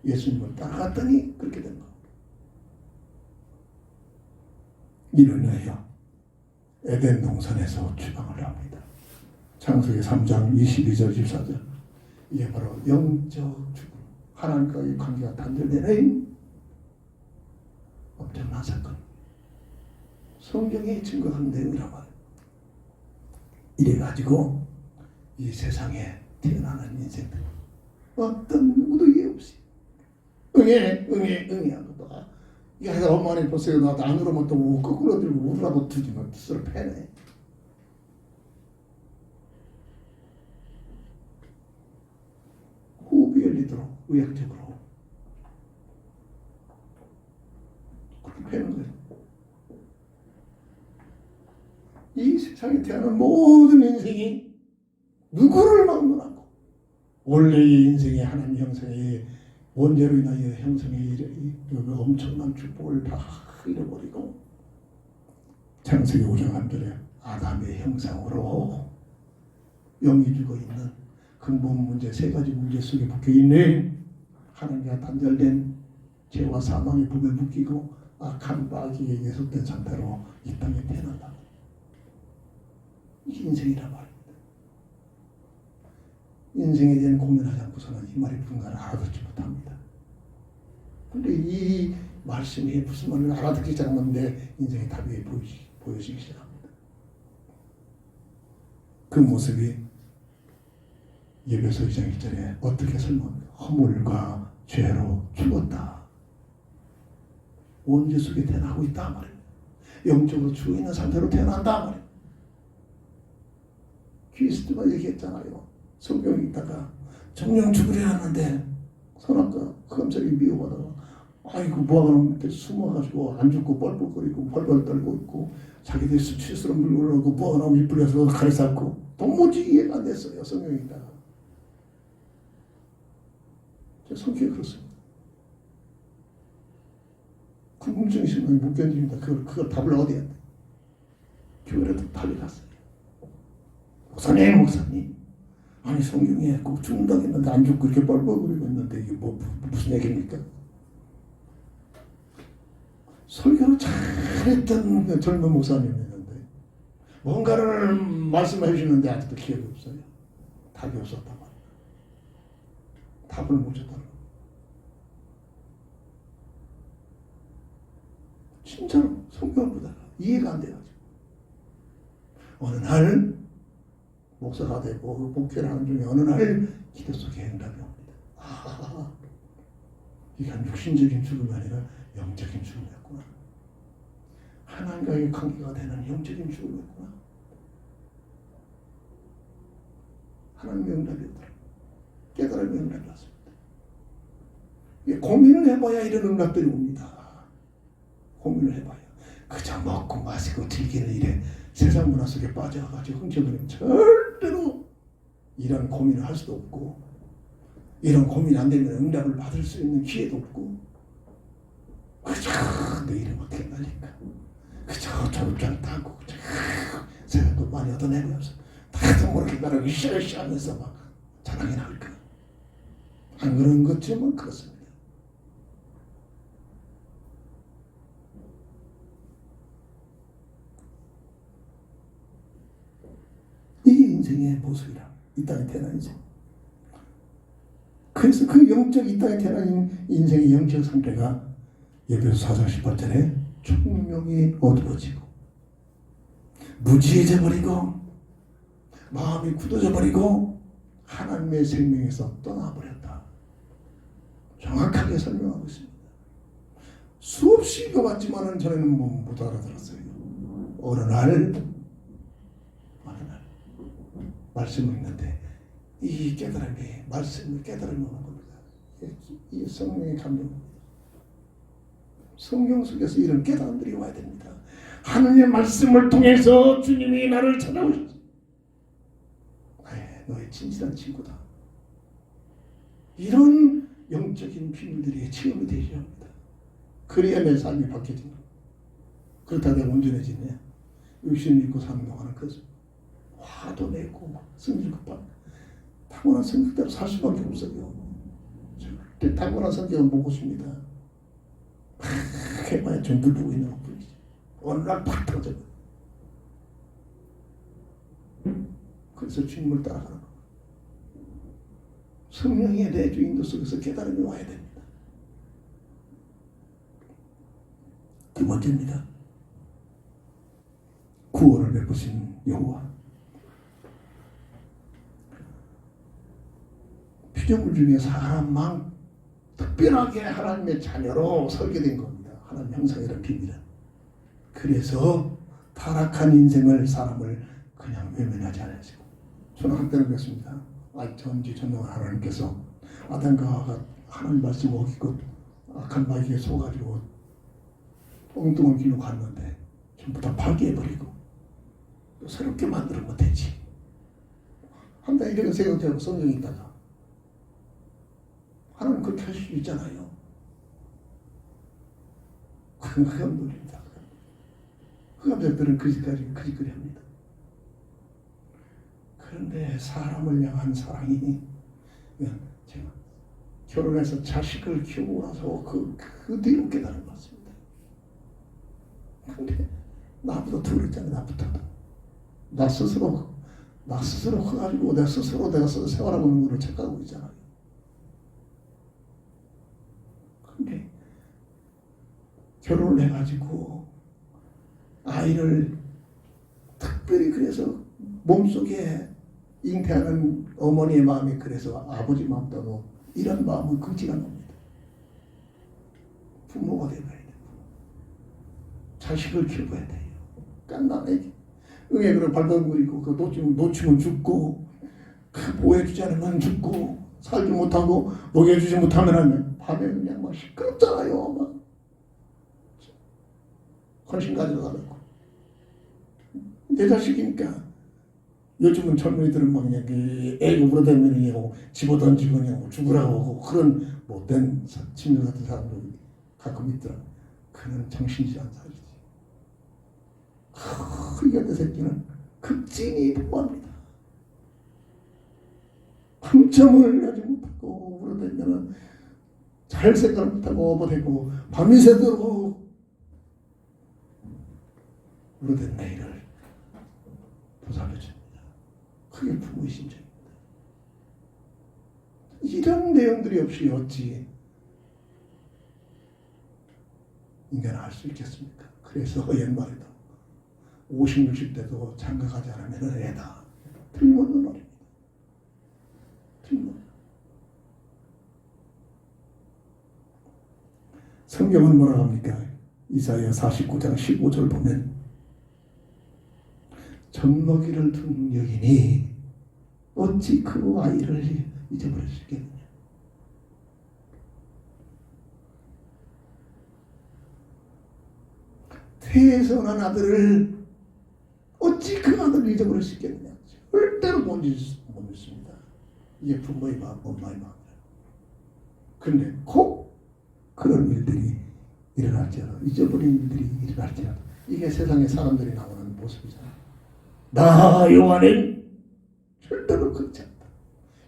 예수님을 따라갔더니 그렇게 된 거. 이를 위하여 에덴 동산에서 추방을 합니다. 창세기 3장 22절 24절. 이게 바로 영적 죽음, 하나님과의 관계가 단절되는 엄청난 사건. 성경에 증거한 내용이란 말이에요. 이래가지고 이 세상에 태어나는 인생들 어떤 누구도 이해 없이 응애 하고 또 이 아이가 엄마는 보세요. 나도 안 울으면 또 거꾸로 들고 울으라고 두지만 스스로 패네. 호흡이 열리도록 의학적으로 그렇게 패는 거예요. 이 세상에 태어난 모든 인생이 누구를 막론하고 원래의 인생의 하나님 형상의 원죄로 인하여 형성의 엄청난 축복을 다 잃어버리고 창세기 5장 1절에 아담의 형상으로 영이 죽어있는 근본 문제 세 가지 문제 속에 묶여있는 하나님과 단절된 죄와 사망의 법에 묶이고 악한 마귀에 예속된 상태로 이 땅에 태어난다. 이게 인생이란 말입니다. 인생에 대한 고민하지 않고서는 이 말이 무슨 말을 알아듣지 못합니다. 그런데 이 말씀이 무슨 말을 알아듣기 시작하면 내 인생의 답이 보여지기 시작합니다. 그 모습이 예배서 2장 1절에 어떻게 설명합니까? 허물과 죄로 죽었다. 원죄 속에 태어나고 있다 말입니다. 영적으로 죽어있는 상태로 태어난다 말입니다. 그리스도가 얘기했잖아요. 성경에 있다가 정령 죽으려 하는데 선악과 흠살이 미워하다가 아이고 뭐하면 이렇게 숨어가지고 안 죽고 뻘뻘거리고 벌벌 떨고 있고 자기들이 수치스러운 물건을 하고 뭐하면 밑불려서 가리쌌고 도무지 이해가 안 됐어요. 성경에 있다가 제 성격이 그렇습니다. 궁금증이 심하게 못 견딥니다. 그걸 답을 어디에 돼? 교회에도 답이 갔어요. 목사님 아니 성경에 꼭 죽는다고 했는데 안 죽고 이렇게 뻘뻘거리고 있는데 이게 무슨 얘기입니까? 설교를 잘했던 젊은 목사님이었는데 뭔가를 말씀해 주시는데 아직도 기억이 없어요. 답이 없었단 말이에요. 답을 못 줬다는 거예요. 진짜로 성경을 보다가 이해가 안 돼가지고 어느 날 목사가 되고 목회를 하는 중에 어느 날 기도 속에 응답이 옵니다. 이게 육신적인 죽음이 아니라 영적인 죽음이었구나. 하나님과의 관계가 되는 영적인 죽음이었구나. 하나님의 응답이었더라. 깨달음의 응답이 왔습니다. 고민을 해봐야 이런 응답들이 옵니다. 고민을 해봐야. 그저 먹고 마시고 즐기는 일에 세상 문화 속에 빠져가지고 흥청거리면 절대로 이런 고민을 할 수도 없고 이런 고민 안 되면 응답을 받을 수 있는 기회도 없고 그저 내일은 어떻게 날릴까 그저 졸업장 따고 그저 세상도 많이 얻어내면서 다들 모르게 나를 으쌰으쌰 하면서 막 자랑이 나올까 안 그런 것쯤은 그렇습니다. 인생의 모습이라. 이 땅에 태어난 인생. 그래서 그 영적 이 땅에 태어난 인생의 영적 상태가 에베소 4장 18절에 총명이 어두워지고 무지해져 버리고 마음이 굳어져 버리고 하나님의 생명에서 떠나버렸다. 정확하게 설명하고 있습니다. 수없이 읽어봤지만 저는 못 알아들었어요. 어느 날 말씀을 읽는데 이 깨달음이 말씀을 깨달음이 오는 겁니다. 이 성령의 감동입니다. 성경 속에서 이런 깨달음들이 와야 됩니다. 하나님의 말씀을 통해서 주님이 나를 찾아오셨어. 너의 진실한 친구다. 이런 영적인 비밀들이 체험이 되셔야 합니다. 그래야 내 삶이 바뀌어진 거예요. 그렇다 내가 온전해지네. 육신 믿고 사는 동안은 그 화도 내고 성질 급하고 타고난 성격대로 살 수밖에 없어요. 절대 타고난 성격은 못 고칩니다. 해봐야 전부 보고 있는 것뿐이지. 어느 날 팍 터져. 그래서 주님을 따라가는 거예요. 성령의 내주 인도 속에서 깨달음이 와야 됩니다. 두 번째입니다. 구원을 베푸신 여호와. 피조물 중에 사람만 특별하게 하나님의 자녀로 설계된 겁니다. 하나님 형상이라는 비밀은. 그래서 타락한 인생을 사람을 그냥 외면하지 않으시고, 저는 한때는 그랬습니다. 전지 전능한 하나님께서 아담과 하와가 하나님 말씀 어기고 악한 마귀에 속아가지고 엉뚱한 길로 갔는데 전부 다 파괴해버리고 또 새롭게 만들면 되지. 한때 이렇게 생각하고 성경에 있다가 하나님 그렇게 하실 수 있잖아요. 흑암들입니다. 흑암자들은 그짓거리 합니다. 그런데 사람을 향한 사랑이, 제가 결혼해서 자식을 키우고 나서 그 뒤로 깨달은 것 같습니다. 근데 나보다 더 그랬잖아요. 나부터도. 나 스스로 커가지고 내가 생활하고 있는 걸 착각하고 있잖아요. 근데 결혼을 해가지고 아이를 특별히 그래서 몸속에 잉태하는 어머니의 마음이 그래서 아버지 마음도 이런 마음은 긍지가 납니다. 부모가 되어야 돼요. 자식을 키워야 돼요. 깐난에게 응애그를 발버둥거리고 그 놓치면 죽고 그 보호해주지 않으면 죽고 살지 못하고 먹여주지 못하면 밤에 그냥 막 시끄럽잖아요. 막 헌신 가져가려고. 내 자식이니까. 요즘은 젊은이들은 막 그냥 애가 울어대면 집어던지고 그냥 죽으라고 하고 그런 못된 친구 같은 사람들이 가끔 있더라고요. 그는 정신질환 사람이지. 이 같은 새끼는 극진히 분부합니다. 한참을 하지 못하고 울어대면 잘 생각 못하고 업어대고 밤새도록 울어댄 내일을 보살펴줍니다. 그게 부모의 심정입니다. 이런 내용들이 없이 어찌 인간을 할 수 있겠습니까? 그래서 옛말에도 50, 60대도 장가가지 않으면 애다. 틀림없는 말입니다. 틀림없는. 성경은 뭐라고 합니까? 이사야 49장 15절 보면 젖먹이를 둔 여인이 어찌 그 아이를 잊어버릴 수 있겠느냐. 태에서 난 아들을 어찌 그 아들을 잊어버릴 수 있겠느냐. 절대로 못 잊습니다. 이게 부모의 마음, 엄마의 마음이에요. 그런데 꼭 그런 일들이 일어날지라도, 잊어버린 일들이 일어날지라도, 이게 세상에 사람들이 나오는 모습이잖아요. 나 요한은 절대로 그렇지 않다.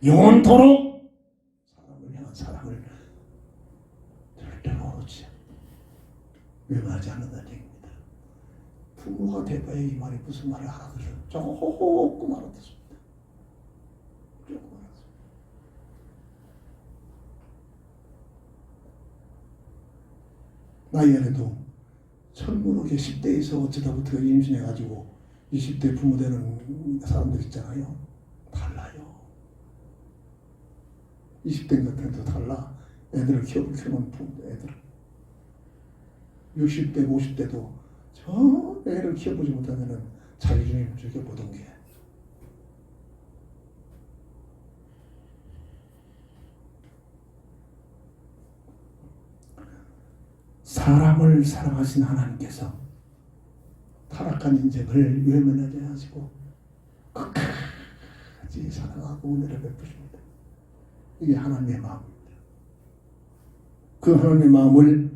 영원토록 사람을 향한 사랑을 절대로 놓지 않다. 외면하지 않는다는 얘기입니다. 부모가 돼봐야 이 말이 무슨 말을 알아들어요. 조금 알아듣습니다. 나이 안에도 천문학에 10대에서 어쩌다부터 임신해가지고 20대 부모 되는 사람들 있잖아요. 달라요. 20대 같은 것도 달라. 애들을 키우는 부모들, 애들을. 60대, 50대도 저 애를 키워보지 못하면은 자기 중에 즐겨보던 게 사람을 사랑하신 하나님께서 타락한 인생을 외면하지 하시고 끝까지 사랑하고 은혜를 베푸십니다. 이게 하나님의 마음입니다. 그 하나님의 마음을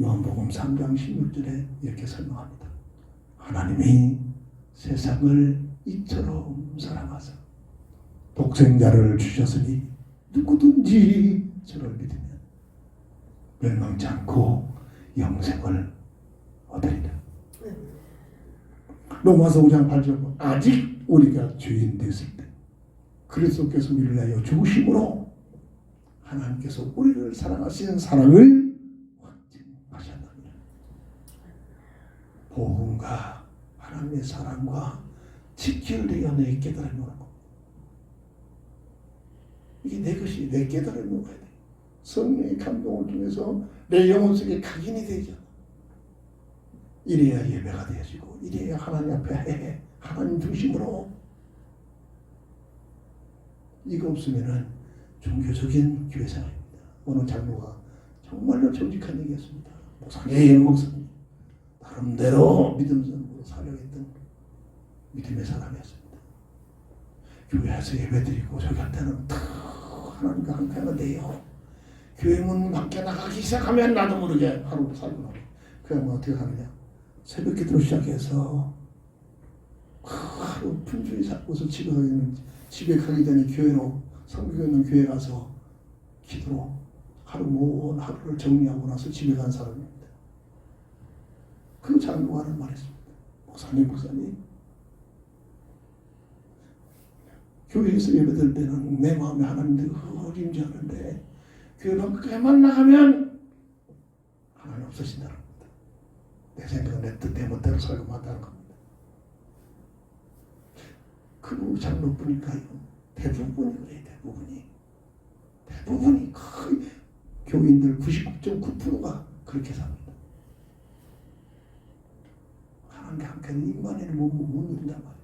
요한복음 3장 16절에 이렇게 설명합니다. 하나님이 세상을 이처럼 사랑하사 독생자를 주셨으니 누구든지 저를 믿으면 멸망치 않고 영생을 얻으리라. 로마서 5장 8절 아직 우리가 죄인 됐을 때 그리스도께서 우리를 위하여 죽으심으로 하나님께서 우리를 사랑하시는 사랑을 확증하셨느니라. 복음과 하나님의 사랑과 직결되어 내 깨달음이 오는 겁니다. 이게 내 것이 내 깨달음이 오야 돼. 성령의 감동을 통해서 내 영혼 속에 각인이 되잖아. 이래야 예배가 되어지고 이래야 하나님 앞에 하나님 중심으로. 이거 없으면은 종교적인 교회 생활입니다. 어느 장로가 정말로 정직한 얘기했습니다. 목사님 나름대로 믿음으로 살려했던 믿음의 사람이었습니다. 교회에서 예배드리고 저기 할 때는 다 하나님과 함께하면 돼요. 교회 문 밖에 나가기 시작하면 나도 모르게 하루 살고 나고 그냥 뭐 어떻게 하느냐, 새벽 기도로 시작해서 하루 분주히 살고서 집에 가기 전에 교회로 성교 있는 교회 가서 기도로 하루 하루를 정리하고 나서 집에 간 사람입니다. 그 장로가 하는 말했습니다. 목사님 교회에서 예배드릴 때는 내 마음에 하나님들이 임재하는데 교회 밖에만 나가면 하나님 없으신다는 겁니다. 내 생각은 내 뜻, 내 멋대로 살고 만다는 겁니다. 그 장로뿐일까요? 대부분이 그래요. 대부분이 거의 교인들 99.9%가 그렇게 삽니다. 하나님과 함께는 인간에는 못 누린단 말이에요.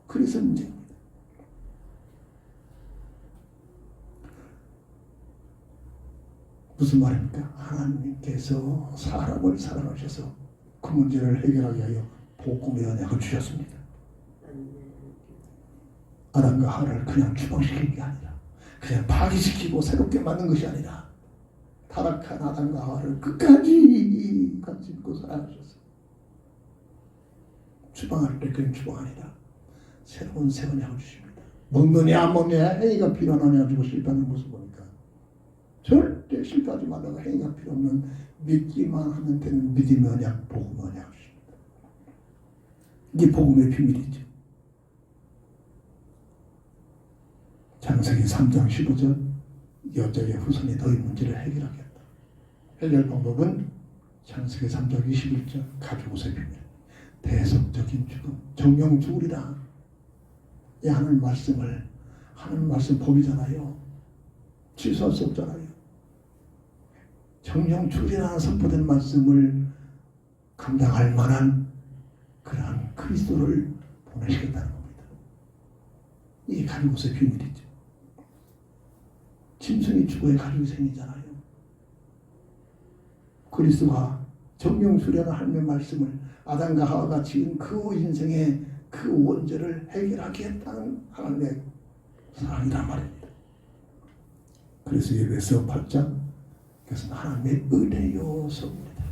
그래서 문제입니다. 무슨 말입니까? 하나님께서 사람을 사랑하셔서 그 문제를 해결하기 위하여 복음의 언약을 주셨습니다. 아담과 하와를 그냥 추방시키는 게 아니라 그냥 파괴시키고 새롭게 만든 것이 아니라 타락한 아담과 하와를 끝까지 같이 믿고 사랑하셨어요. 추방할 때 그냥 추방 아니라 새로운 새 언약을 주십니다. 먹느냐 안 먹느냐 행위가 필요하냐 가지고 실패하는 모습 보니까 절대 실패하지 말라고 행위가 필요 없는 믿기만 하면 되는 믿음의 언약, 복음의 언약을 주십니다. 이게 복음의 비밀이죠. 창세기 3장 15절 여자의 후손이 너희 문제를 해결하겠다. 해결 방법은 창세기 3장 21절 가죽옷의 비밀. 대속적인 죽음, 정령 죽으리라. 이 하나님 말씀 법이잖아요. 취소할 수 없잖아요. 정령 죽으리라는 선포된 말씀을 감당할 만한 그러한 그리스도를 보내시겠다는 겁니다. 이게 가죽옷의 비밀이죠. 짐승이 죽어야 가죽이 생기잖아요. 그리스도가 정령 죽으리라는 하나님의 말씀을 아담과 하와가 지은 그 인생의 그 원죄를 해결하겠다는 하나님의 사랑이란 말입니다. 그래서 예배서 8장 그것은 하나님의 은혜요 선물이다.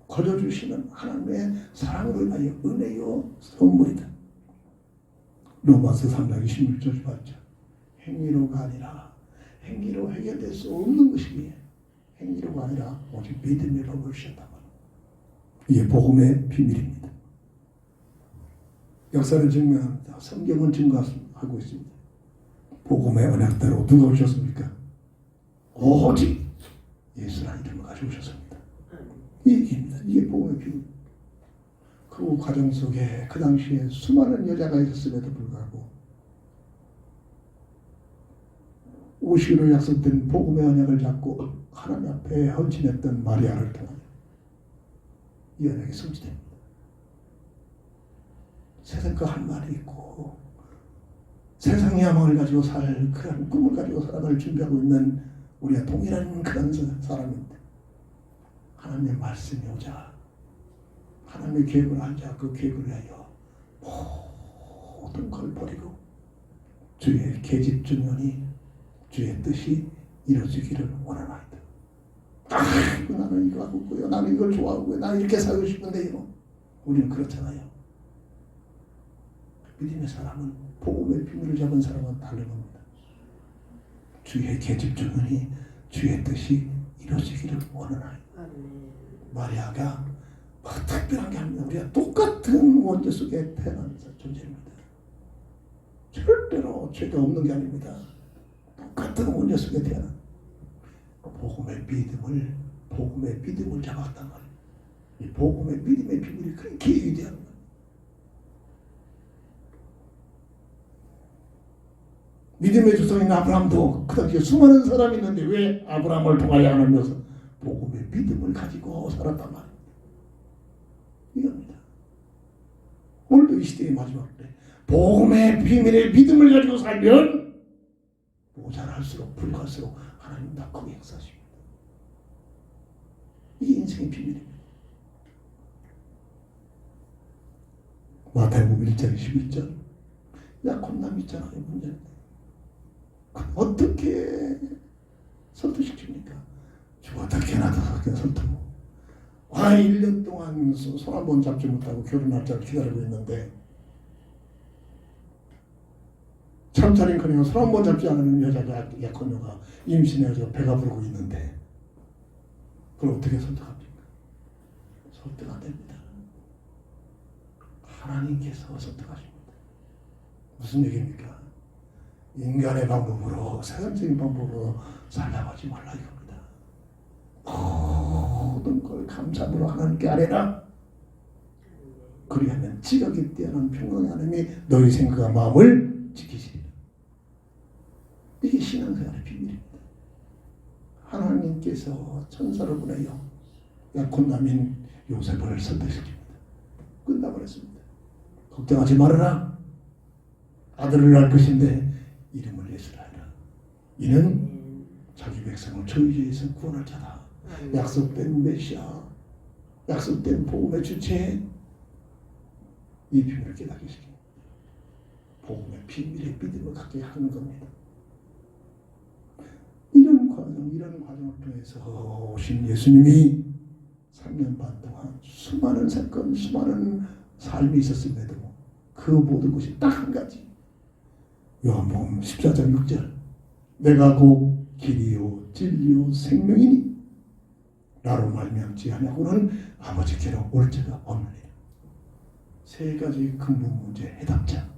거저주시는 하나님의 사랑으로 인하여 은혜요 선물이다. 로마서 3장 26절 봤죠. 행위로가 아니라 행위로 해결될 수 없는 것이기에 행위로가 아니라 오직 믿음의 법을 주셨단 말이에요. 이게 복음의 비밀입니다. 역사를 증명합니다. 성경은 증거하고 있습니다. 복음의 언약대로 누가 오셨습니까? 오직 예수라는 이름을 가지고 오셨습니다. 이 얘기입니다. 이게 복음의 비밀. 그 과정 속에 그 당시에 수많은 여자가 있었음에도 불구하고 오시기로 약속된 복음의 언약을 잡고 하나님 앞에 헌신했던 마리아를 통하여 이 언약이 성취됩니다. 세상 그 한 말이 있고 세상의 야망을 가지고 살 그런 꿈을 가지고 살아갈 준비하고 있는 우리가 동일한 그런 사람인데 하나님의 말씀이 오자 하나님의 계획을 알자 그 계획을 위하여 모든 걸 버리고 주의 계집중년이 주의 뜻이 이루어지기를 원하나이다. 나는 이거 하고 있고요. 나는 이걸 좋아하고요. 나는 이렇게 살고 싶은데요. 우리는 그렇잖아요. 믿음의 사람은 복음의 비밀을 잡은 사람은 다른 겁니다. 주의 계집중년이 주의 뜻이 이루어지기를 원하나이다. 마리아가 특별한 게 아닙니다. 우리가 똑같은 원죄 속에 태어난 존재입니다. 절대로 죄가 없는 게 아닙니다. 똑같은 원죄 속에 태어난 복음의 믿음을 잡았단 말이에요. 이 복음의 믿음의 비밀이 그렇게 위대한 거예요. 믿음의 조상인 아브라함도 그 당시에 수많은 사람이 있는데 왜 아브라함을 통하여 하나님께서 복음의 믿음을 가지고 살았단 말이에요. 이겁니다. 오늘도 이 시대의 마지막 때 복음의 비밀의 믿음을 가지고 살면 모자랄수록 불갈수록 하나님 다 크게 역사하십니다. 이게 인생의 비밀입니다. 마태복음 1장 11절 야곱남 있잖아요. 문제인데 어떻게 설득시킵니까? 주 어떻게 나도 설득하고 1년 동안 손 한 번 잡지 못하고 결혼 날짜를 기다리고 있는데 참차림커녕 손 한 번 잡지 않은 여자가 약혼녀가 임신해서 배가 부르고 있는데 그걸 어떻게 설득합니까? 설득 안 됩니다. 하나님께서 설득하십니다. 무슨 얘기입니까? 인간의 방법으로 세상적인 방법으로 살라고 하지 말라 이겁니다. 모든 걸 감사함으로 하나님께 아뢰라. 그리하면 지각에 뛰어난 평강의 하나님이 너희 생각과 마음을 지키시리라. 이게 신앙생활의 비밀입니다. 하나님께서 천사를 보내요 약혼남인 요셉을 설득시킵니다. 끝나버렸습니다. 걱정하지 말아라. 아들을 낳을 것인데 이름을 예수라 하라. 이는 자기 백성을 저주에서 구원할 자다. 약속된 메시아, 약속된 복음의 주체, 이 비밀을 깨닫게 시킵니다. 복음의 비밀의 믿음을 갖게 하는 겁니다. 이런 과정을 통해서 오신 예수님이 3년 반 동안 수많은 사건, 수많은 삶이 있었음에도 그 모든 것이 딱 한 가지. 요한복음 14장 6절 내가 곧 길이요 진리요 생명이니 나로 말미암지 아니하고는 아버지께로 올 자가 없느니라. 세 가지 근본 문제 해답자.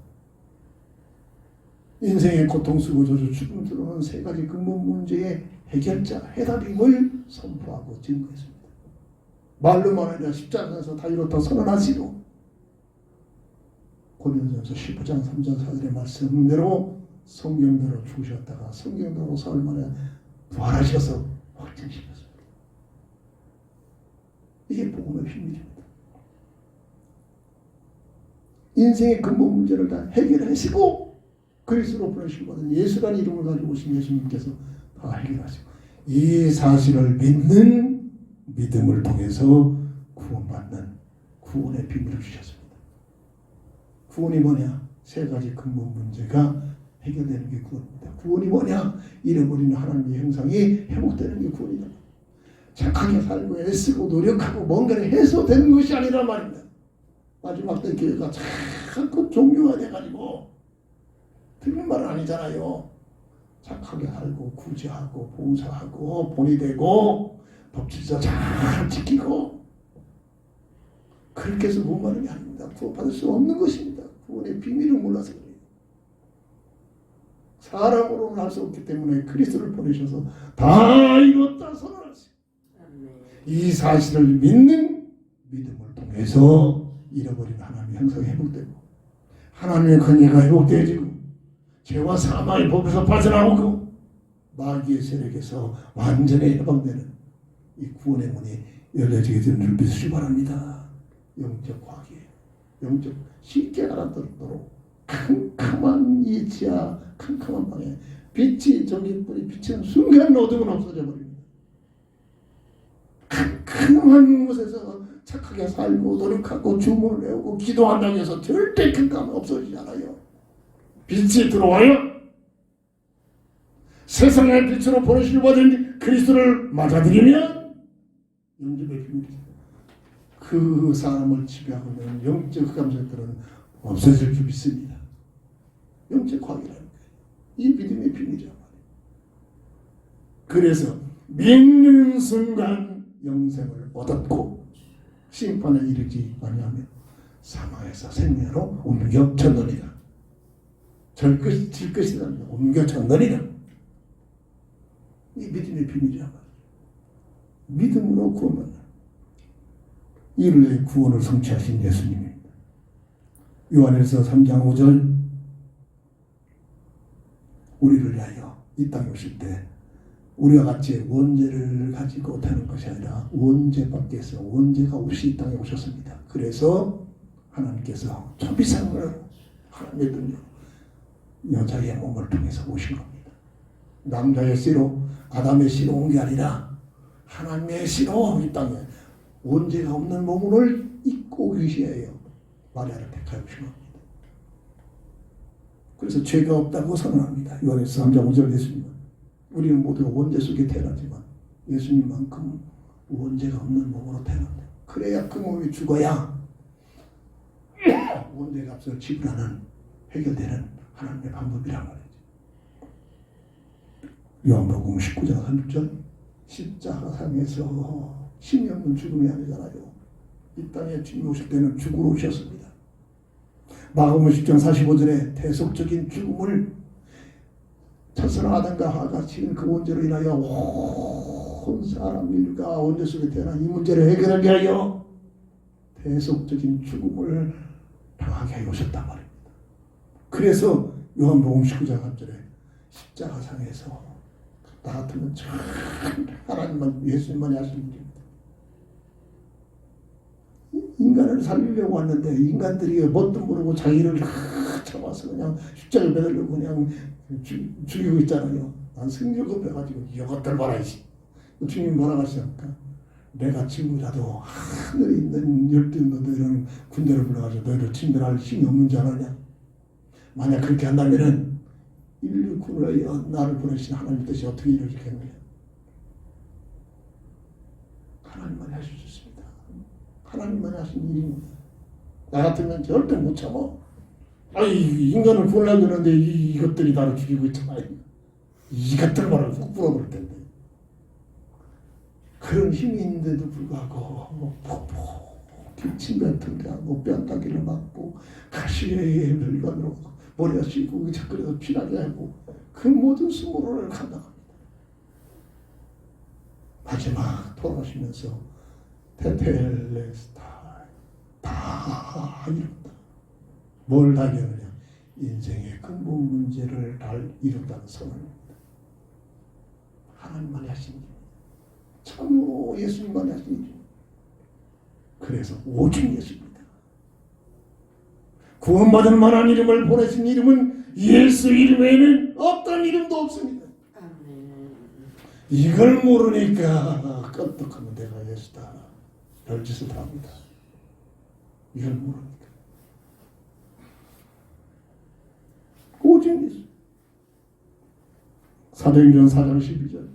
인생의 고통 쓰고 저주 죽음 들어오는 세 가지 근본 문제의 해결자 해답임을 선포하고 증거했습니다. 말로만 아니라 십자가에서 다 이렇다 선언하시고 고린도전서 15장 3절 4절의 말씀대로 성경대로 죽으셨다가 성경대로 사흘 만에 부활하셔서 확증시켰습니다. 이게 복음의 비밀입니다. 인생의 근본 문제를 다 해결하시고 그리스도로 보내시고 받은 예수라는 이름을 가지고 오신 예수님께서 다 해결하시고 이 사실을 믿는 믿음을 통해서 구원받는 구원의 비밀을 주셨습니다. 구원이 뭐냐? 세 가지 근본 문제가 해결되는 게 구원입니다. 구원이 뭐냐? 잃어버리는 하나님의 형상이 회복되는 게 구원이다. 착하게 살고 애쓰고 노력하고 뭔가를 해서 되는 것이 아니라 말입니다. 마지막 때 교회가 자꾸 종교화돼가지고 틀린 말은 아니잖아요. 착하게 살고 구제하고 봉사하고 본이 되고 법질서 잘 지키고 그렇게 해서 구원받는 게 아닙니다. 구원받을 수 없는 것입니다. 구원의 비밀을 몰라서 그래요. 사람으로는 할 수 없기 때문에 그리스도를 보내셔서 다 이뤘다 선언하세요. 이 사실을 믿는 믿음을 통해서 잃어버린 하나님의 형상이 회복되고 하나님의 권위가 회복되어지고 죄와 사망의 법에서 빠져나오고 마귀의 세력에서 완전히 해방되는 이 구원의 문이 열려지게 되는 줄 믿으시기 바랍니다. 영적 과학이에요. 영적 쉽게 알아듣도록 캄캄한 이 지하 캄캄한 방에 빛이 전기불이 비치는 순간 어둠은 없어져 버립니다. 캄캄한 곳에서 착하게 살고 노력하고 주문을 외우고 기도한다고 해서 절대 캄캄함이 없어지지 않아요. 빛이 들어와요. 세상의 빛으로 보내실 받은 그리스도를 맞아들이면 영접의 비밀이죠. 그 사람을 지배하고 있는 영적 감정들은 없어질 줄 믿습니다. 영적 과학이라는 거예요. 이 믿음의 비밀이란 말이에요. 그래서 믿는 순간 영생을 얻었고 심판에 이르지 아니하면 사망에서 생명으로 옮겨 졌느니라. 질 것이라는 거 옮겨 졌느니라. 이 믿음의 비밀이란 말이에요. 믿음으로 구원받는 이를 구원을 성취하신 예수님입니다. 요한일서 3장 5절 우리를 위하여 이 땅에 오실 때 우리와 같이 원죄를 가지고 타는 것이 아니라 원죄 밖에서 원죄가 없이 이 땅에 오셨습니다. 그래서 하나님께서 초비상을 하나님의 능력 여자의 몸을 통해서 오신 겁니다. 남자의 씨로 아담의 씨로 온 게 아니라 하나님의 씨로 이 땅에 원죄가 없는 몸을 입고 오기 위하여 마리아를 택하여 오신 겁니다. 그래서 죄가 없다고 선언합니다. 요한일서 3장 5절 예수님은 우리는 모두가 원죄 속에 태어나지만 예수님만큼 원죄가 없는 몸으로 태어난다. 그래야 그 몸이 죽어야 원죄 값을 지불하는 해결되는 하나님의 방법이란 말이죠. 요한복음 19장 30절 십자가상에서 심히 없는 죽음이 아니잖아요. 이 땅에 주님 오실 때는 죽으러 오셨습니다. 마가복음 10장 45절에 대속적인 죽음을 첫사랑 아담과 하와가 지은 그 원죄로 인하여 온 사람 인류가 원죄 속에 태어난 이 문제를 해결하게 하여 대속적인 죽음을 당하게 하여 오셨단 말입니다. 그래서 요한복음 19장 3절에 십자가상에서 나 같으면 참 하나님만 예수님만이 하시는 일입니다. 인간을 살리려고 왔는데 인간들이 뭣도 모르고 자기를 잡아서 그냥 십자가에 매달려고 그냥 죽이고 있잖아요. 난 승리를 해가지고 이것들 봐라 이씨. 주님 뭐라고 하시니까 내가 지금이라도 하늘에 있는 열두 너희들은 군대를 불러가지고 너희를 침멸할 힘이 없는 줄 아느냐. 만약 그렇게 한다면은 인류 군을 위하여 나를 보내신 하나님 뜻이 어떻게 이루어지겠느냐. 하나님만이 하실 수 있습니다. 하나님만이 하신 일입니다. 나 같으면 절대 못 참아. 아이 인간을 구원하려고 하는데 이것들이 나를 죽이고 있잖아. 이것들 말을 훅 불어버릴 텐데. 그런 힘이 있는데도 불구하고 기침 뱉은데 하고 뺨따기를 맞고 가시의 멸관으로 머리가 씌고 의자끌에서 피나게 하고 그 모든 수모를 감당합니다. 마지막 돌아가시면서 테텔레스타 다 이뤘다. 뭘 다 이뤘느냐? 인생의 근본 문제를 다 이뤘다는 선언입니다. 하나님만이 하신 일입니다. 참으로 예수님만이 하신 일입니다. 그래서 오직 예수입니다. 구원받을 만한 이름을 보내신 이름은 예수 이름 외에는 어떤 이름도 없습니다. 이걸 모르니까 깜떡하면 내가 예수다 별짓을 다 합니다. 이걸 모르니까 오직 예수. 사도행전 4장 12절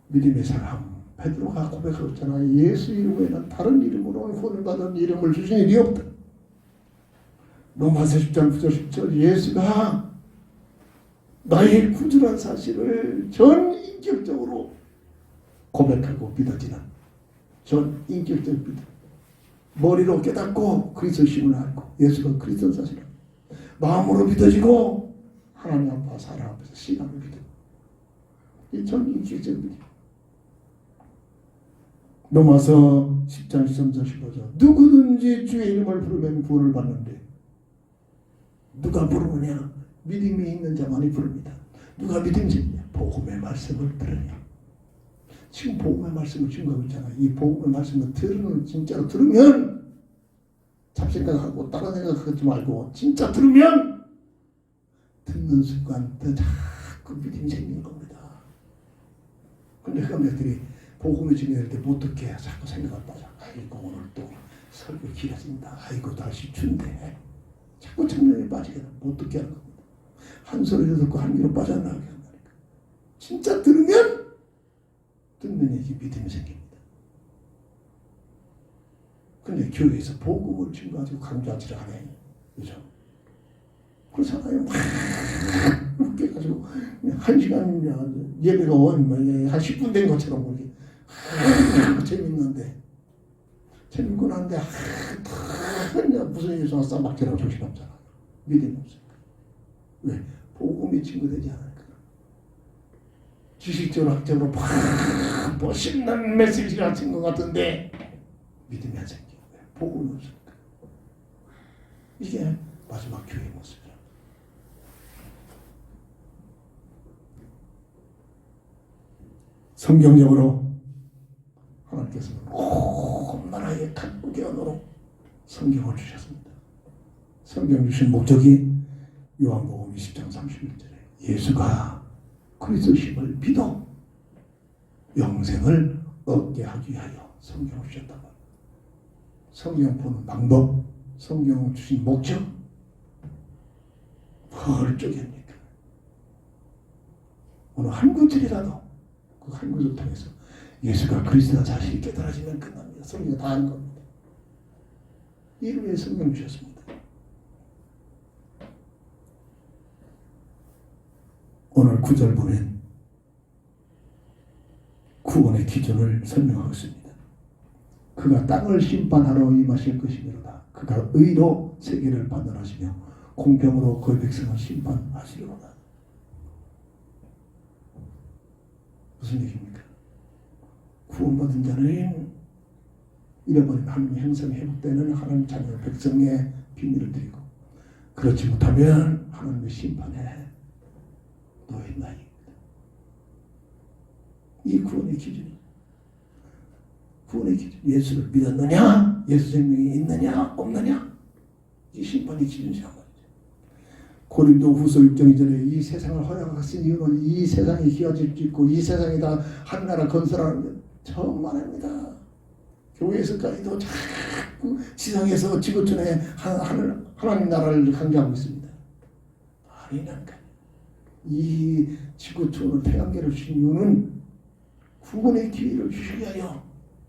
믿음의 사람 베드로가 고백했잖아요. 예수 이름 외에는 다른 이름으로 구원을 받은 이름을 주신 일이 없다. 로마서 10장 9절 10절 예수가 나의 구주란 사실을 전인격적으로 고백하고 믿어지는 전인격적 믿음. 머리로 깨닫고 그리스도 심을 알고 예수가 그리스도 사실을 마음으로 믿어지고 하나님 앞과 사람 앞에서 신앙을 믿음. 이 전인격적 믿음. 로마서 10장 13절 15절 누구든지 주의 이름을 부르면 구원을 받는데 누가 부르느냐? 믿음이 있는 자만이 부릅니다. 누가 믿음이 있냐? 복음의 말씀을 들으냐? 지금 복음의 말씀을 증거하고 있잖아요. 이 복음의 말씀을 진짜로 들으면 잡생각하고 다른 생각하지 말고 진짜 들으면 듣는 순간 더 자꾸 믿음이 생기는 겁니다. 근데 그 감독들이 복음을 증거할 때 못 듣게 자꾸 생각을 빠져. 아이고 오늘 또 설교 길어진다. 아이고 다시 준대. 자꾸 청년에 빠지게 못 듣게 하는 겁니다. 한 소리를 듣고 한 귀로 빠져나가게 한다니까. 진짜 들으면 듣는 얘기 믿음이 생깁니다. 근데 교회에서 복음을 증거하고 강조하지를 않아요. 그죠? 그렇잖아요. 막 웃겨가지고 한 시간 예배가 한 10분 된 것처럼 그렇게 재밌는데 재밌고 난데 무슨 일이 있어서 막지라고 정신없잖아요. 믿음이 없으니까. 왜? 복음이 증거되지 않으니까. 지식적으로 학적으로 멋있는 메시지 같은 것 같은데 믿음이 안 생겨요. 복음이 없으니까. 이게 마지막 교회의 모습이에요. 성경적으로 하나님께서는 온 나라의 각국의 언어로 성경을 주셨습니다. 성경 주신 목적이 요한복음 20장 31절에 예수가 그리스도심을 믿어 영생을 얻게 하기 위하여 성경을 주셨단 말이에요. 성경 보는 방법, 성경 주신 목적 뭘 쪽입니까? 오늘 한 구절이라도 그 한 구절 통해서 예수가 그리스도가 자신이 깨달아지면 끝납니다. 성경이 다 하는 겁니다. 이를 위해 성경 주셨습니다. 오늘 9절 보면 구원의 기준을 설명하겠습니다. 그가 땅을 심판하러 임하실 것이므로다. 그가 의로 세계를 판단하시며 공평으로 그의 백성을 심판하시리로다. 무슨 얘기입니까? 구원받은 자는 잃어버린 하나님의 형상이 회복되는 하나님 자녀 백성의 비밀을 드리고 그렇지 못하면 하나님의 심판에 놓인 나이입니다. 이 구원의 기준이 구원의 기준. 예수를 믿었느냐? 예수 생명이 있느냐? 없느냐? 이 심판의 기준이란 말이죠. 고린도 후서 6장 2절에 이 세상을 허락하신 이유는 이 세상이 기와질 수 있고 이 세상에다 한 나라 건설하는 것 처음 말합니다. 교회에서까지도 자꾸 지상에서 지구촌에 하나님 나라를 강조하고 있습니다. 아니란가. 이 지구촌을 태양계를 주신 이유는 구원의 기회를 주시기 위하여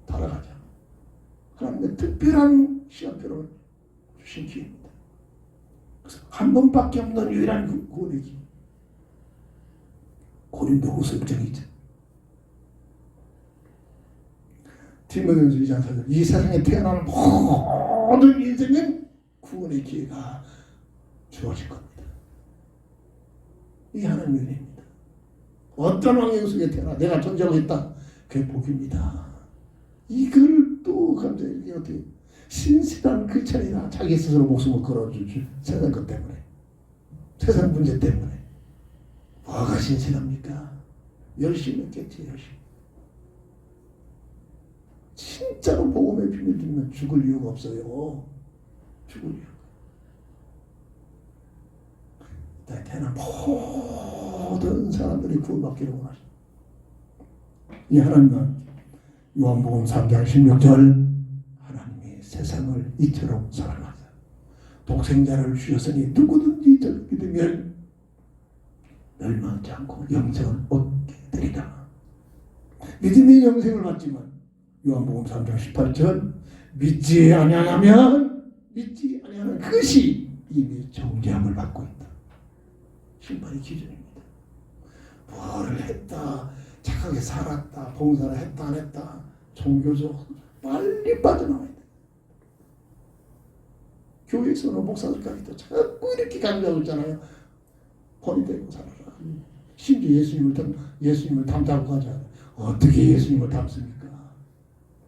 달아가자. 하나님의 특별한 시간표를 주신 기회입니다. 그래서 한 번밖에 없는 유일한 구원의 기회. 고린도 후서 6장이죠. 디모데전서 2장 4절. 이 세상에 태어나는 모든 인생은 구원의 기회가 주어질 겁니다. 이게 하나님의 은혜입니다. 어떤 환경 속에 태어나 내가 존재하고 있다. 그게 복입니다. 이걸 또 감사히 어떻게 신실한 크리스찬이나 자기 스스로 목숨을 걸어주지 세상 것 때문에 세상 문제 때문에 뭐가 신실합니까? 열심히 했겠지. 열심히. 진짜로 복음의 비밀 들으면 죽을 이유가 없어요. 죽을 이유가. 태어난 모든 사람들이 구원받기를 원하십니다. 이 하나님은 요한복음 3장 16절 하나님이 세상을 이처럼 사랑하사 독생자를 주셨으니 누구든지 저를 믿으면 멸망하지 않고 영생을 얻게 되리라. 믿음이 영생을 받지만 요한복음 3장 18절 믿지 아니하면 그것이 이미 정죄함을 받고 있다. 심판의 기준입니다. 뭐를 했다, 착하게 살았다, 봉사를 했다 안 했다, 종교적 빨리 빠져나와야 돼. 교회에서는 목사들까지도 자꾸 이렇게 강조하고 있잖아요. 본이 되고 살아라. 심지어 예수님을 닮자고 가자. 어떻게 예수님을 닮습니까?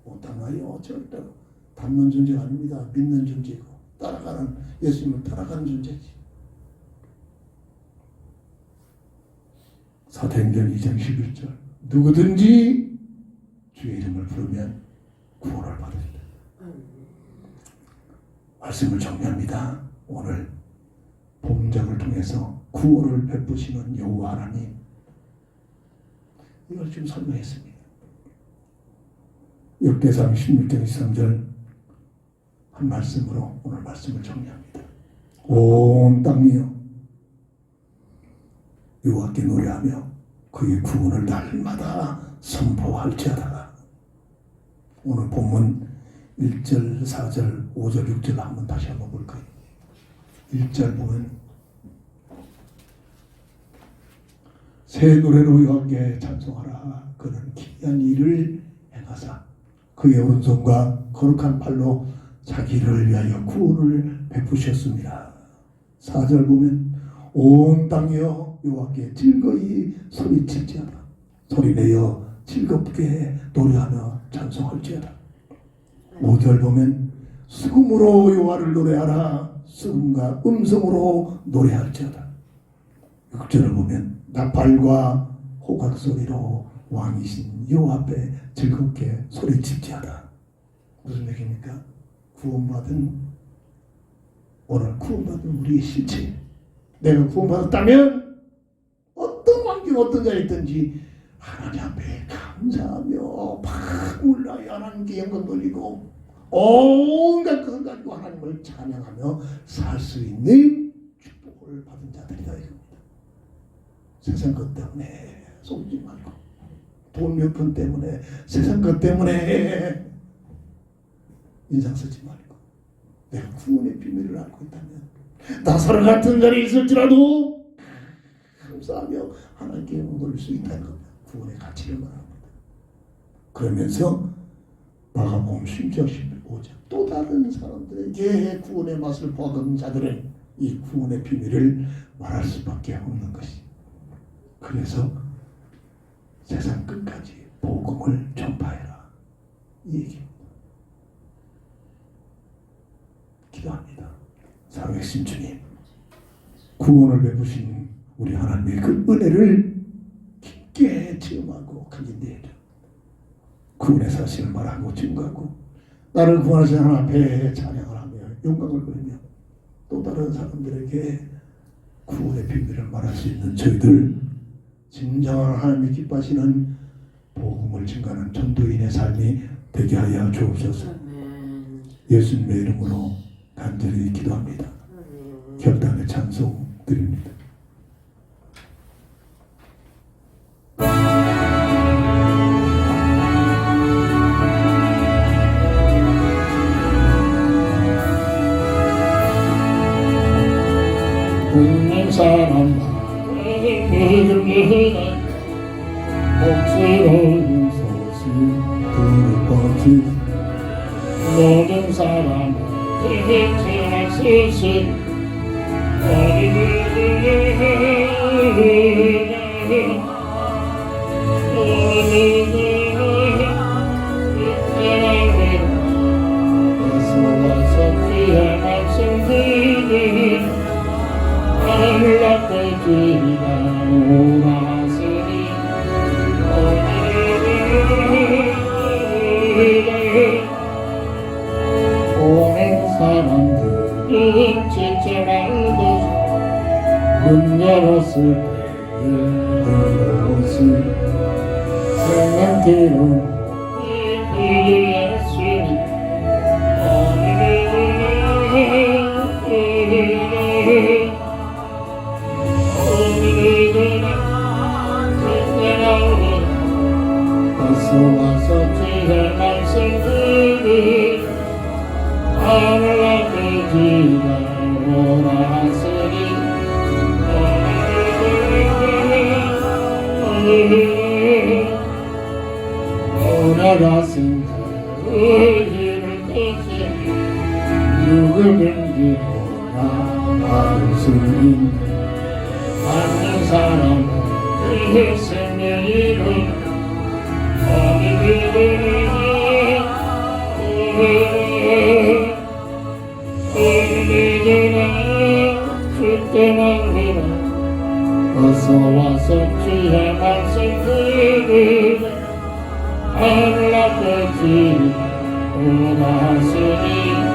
못닮아요. 절대로 닮는 존재가 아닙니다. 믿는 존재고 따라가는, 예수님을 따라가는 존재지. 사도행전 2장 11절 누구든지 주의 이름을 부르면 구원을 받으리라. 말씀을 정리합니다. 오늘 본문장을 통해서 구원을 베푸시는 여호와 하나님, 이걸 지금 설명했습니다. 역대상 16장 23절 한 말씀으로 오늘 말씀을 정리합니다. 온 땅이여 여호와께 노래하며 그의 구원을 날마다 선포할지어다. 오늘 본문 1절, 4절, 5절, 6절 한번 다시 한번 볼까요? 1절 보면 새 노래로 여호와께 찬송하라. 그는 기이한 일을 행하사 그의 오른손과 거룩한 팔로 자기를 위하여 구원을 베푸셨습니다. 4절 보면 온 땅이여 여호와께 즐거이 소리칠지어다. 소리내어 즐겁게 노래하며 찬송할지어다. 5절 보면 수금으로 여호와를 노래하라. 수금과 음성으로 노래할지어다. 6절을 보면 나팔과 호각 소리로 왕이신 여호와 앞에 즐겁게 소리칠지어다. 무슨 얘기입니까? 오늘 구원받은 우리의 실체, 내가 구원받았다면 어떤 환경, 어떤 자리에 있든지 하나님 앞에 감사하며 박물 나여 하나님께 영광 돌리고 온갖 것을 가지고 하나님을 찬양하며 살 수 있는 축복을 받은 자들이다 이겁니다. 세상 것 때문에 속지 말고, 돈 몇 푼 때문에, 세상 것 때문에 인상 쓰지 말고, 내가 구원의 비밀을 알고 있다면 나사로 같은 자리에 있을지라도 감사하며 하나님께 영광 돌릴 수 있다는 겁니다. 구원의 가치를 말합니다. 그러면서 마가복음 10장 15절 또 다른 사람들에게 구원의 맛을 보던 자들은 이 구원의 비밀을 말할 수밖에 없는 것이, 그래서 세상 끝까지 복음을 전파해라 이 얘기입니다. 기도합니다. 살아계신 주님, 구원을 베푸신 우리 하나님의 그 은혜를 깊게 체험하고 각인되어라. 구원의 사실을 말하고 증거하고 나를 구원하신 하나님 앞에 찬양을 하며 영광을 돌리며 또 다른 사람들에게 구원의 비밀을 말할 수 있는 저희들, 진정한 하나님이 기뻐하시는 복음을 증거하는 전도인의 삶이 되게 하여 주옵소서. 예수님의 이름으로 간절히 기도합니다. 결단의 찬송 드립니다. 웃는 사람만을 물으나 복스러운 소식 들을 것이 모든 사람을 대체할 소식 오는 사람들은 지체할 듯 문 열었을 때에 들어오시 생명 길은 예수님 와서 주의 말씀들을 하늘 앞에 지나오라 하시니 오나가신 그 일을 끝이 누구든지 받을 수 있는 받는 사람 그 생명이로 어디 그때만 그래 어서 와서 주의 말씀 들으라 하늘 앞에 길 오라 하시니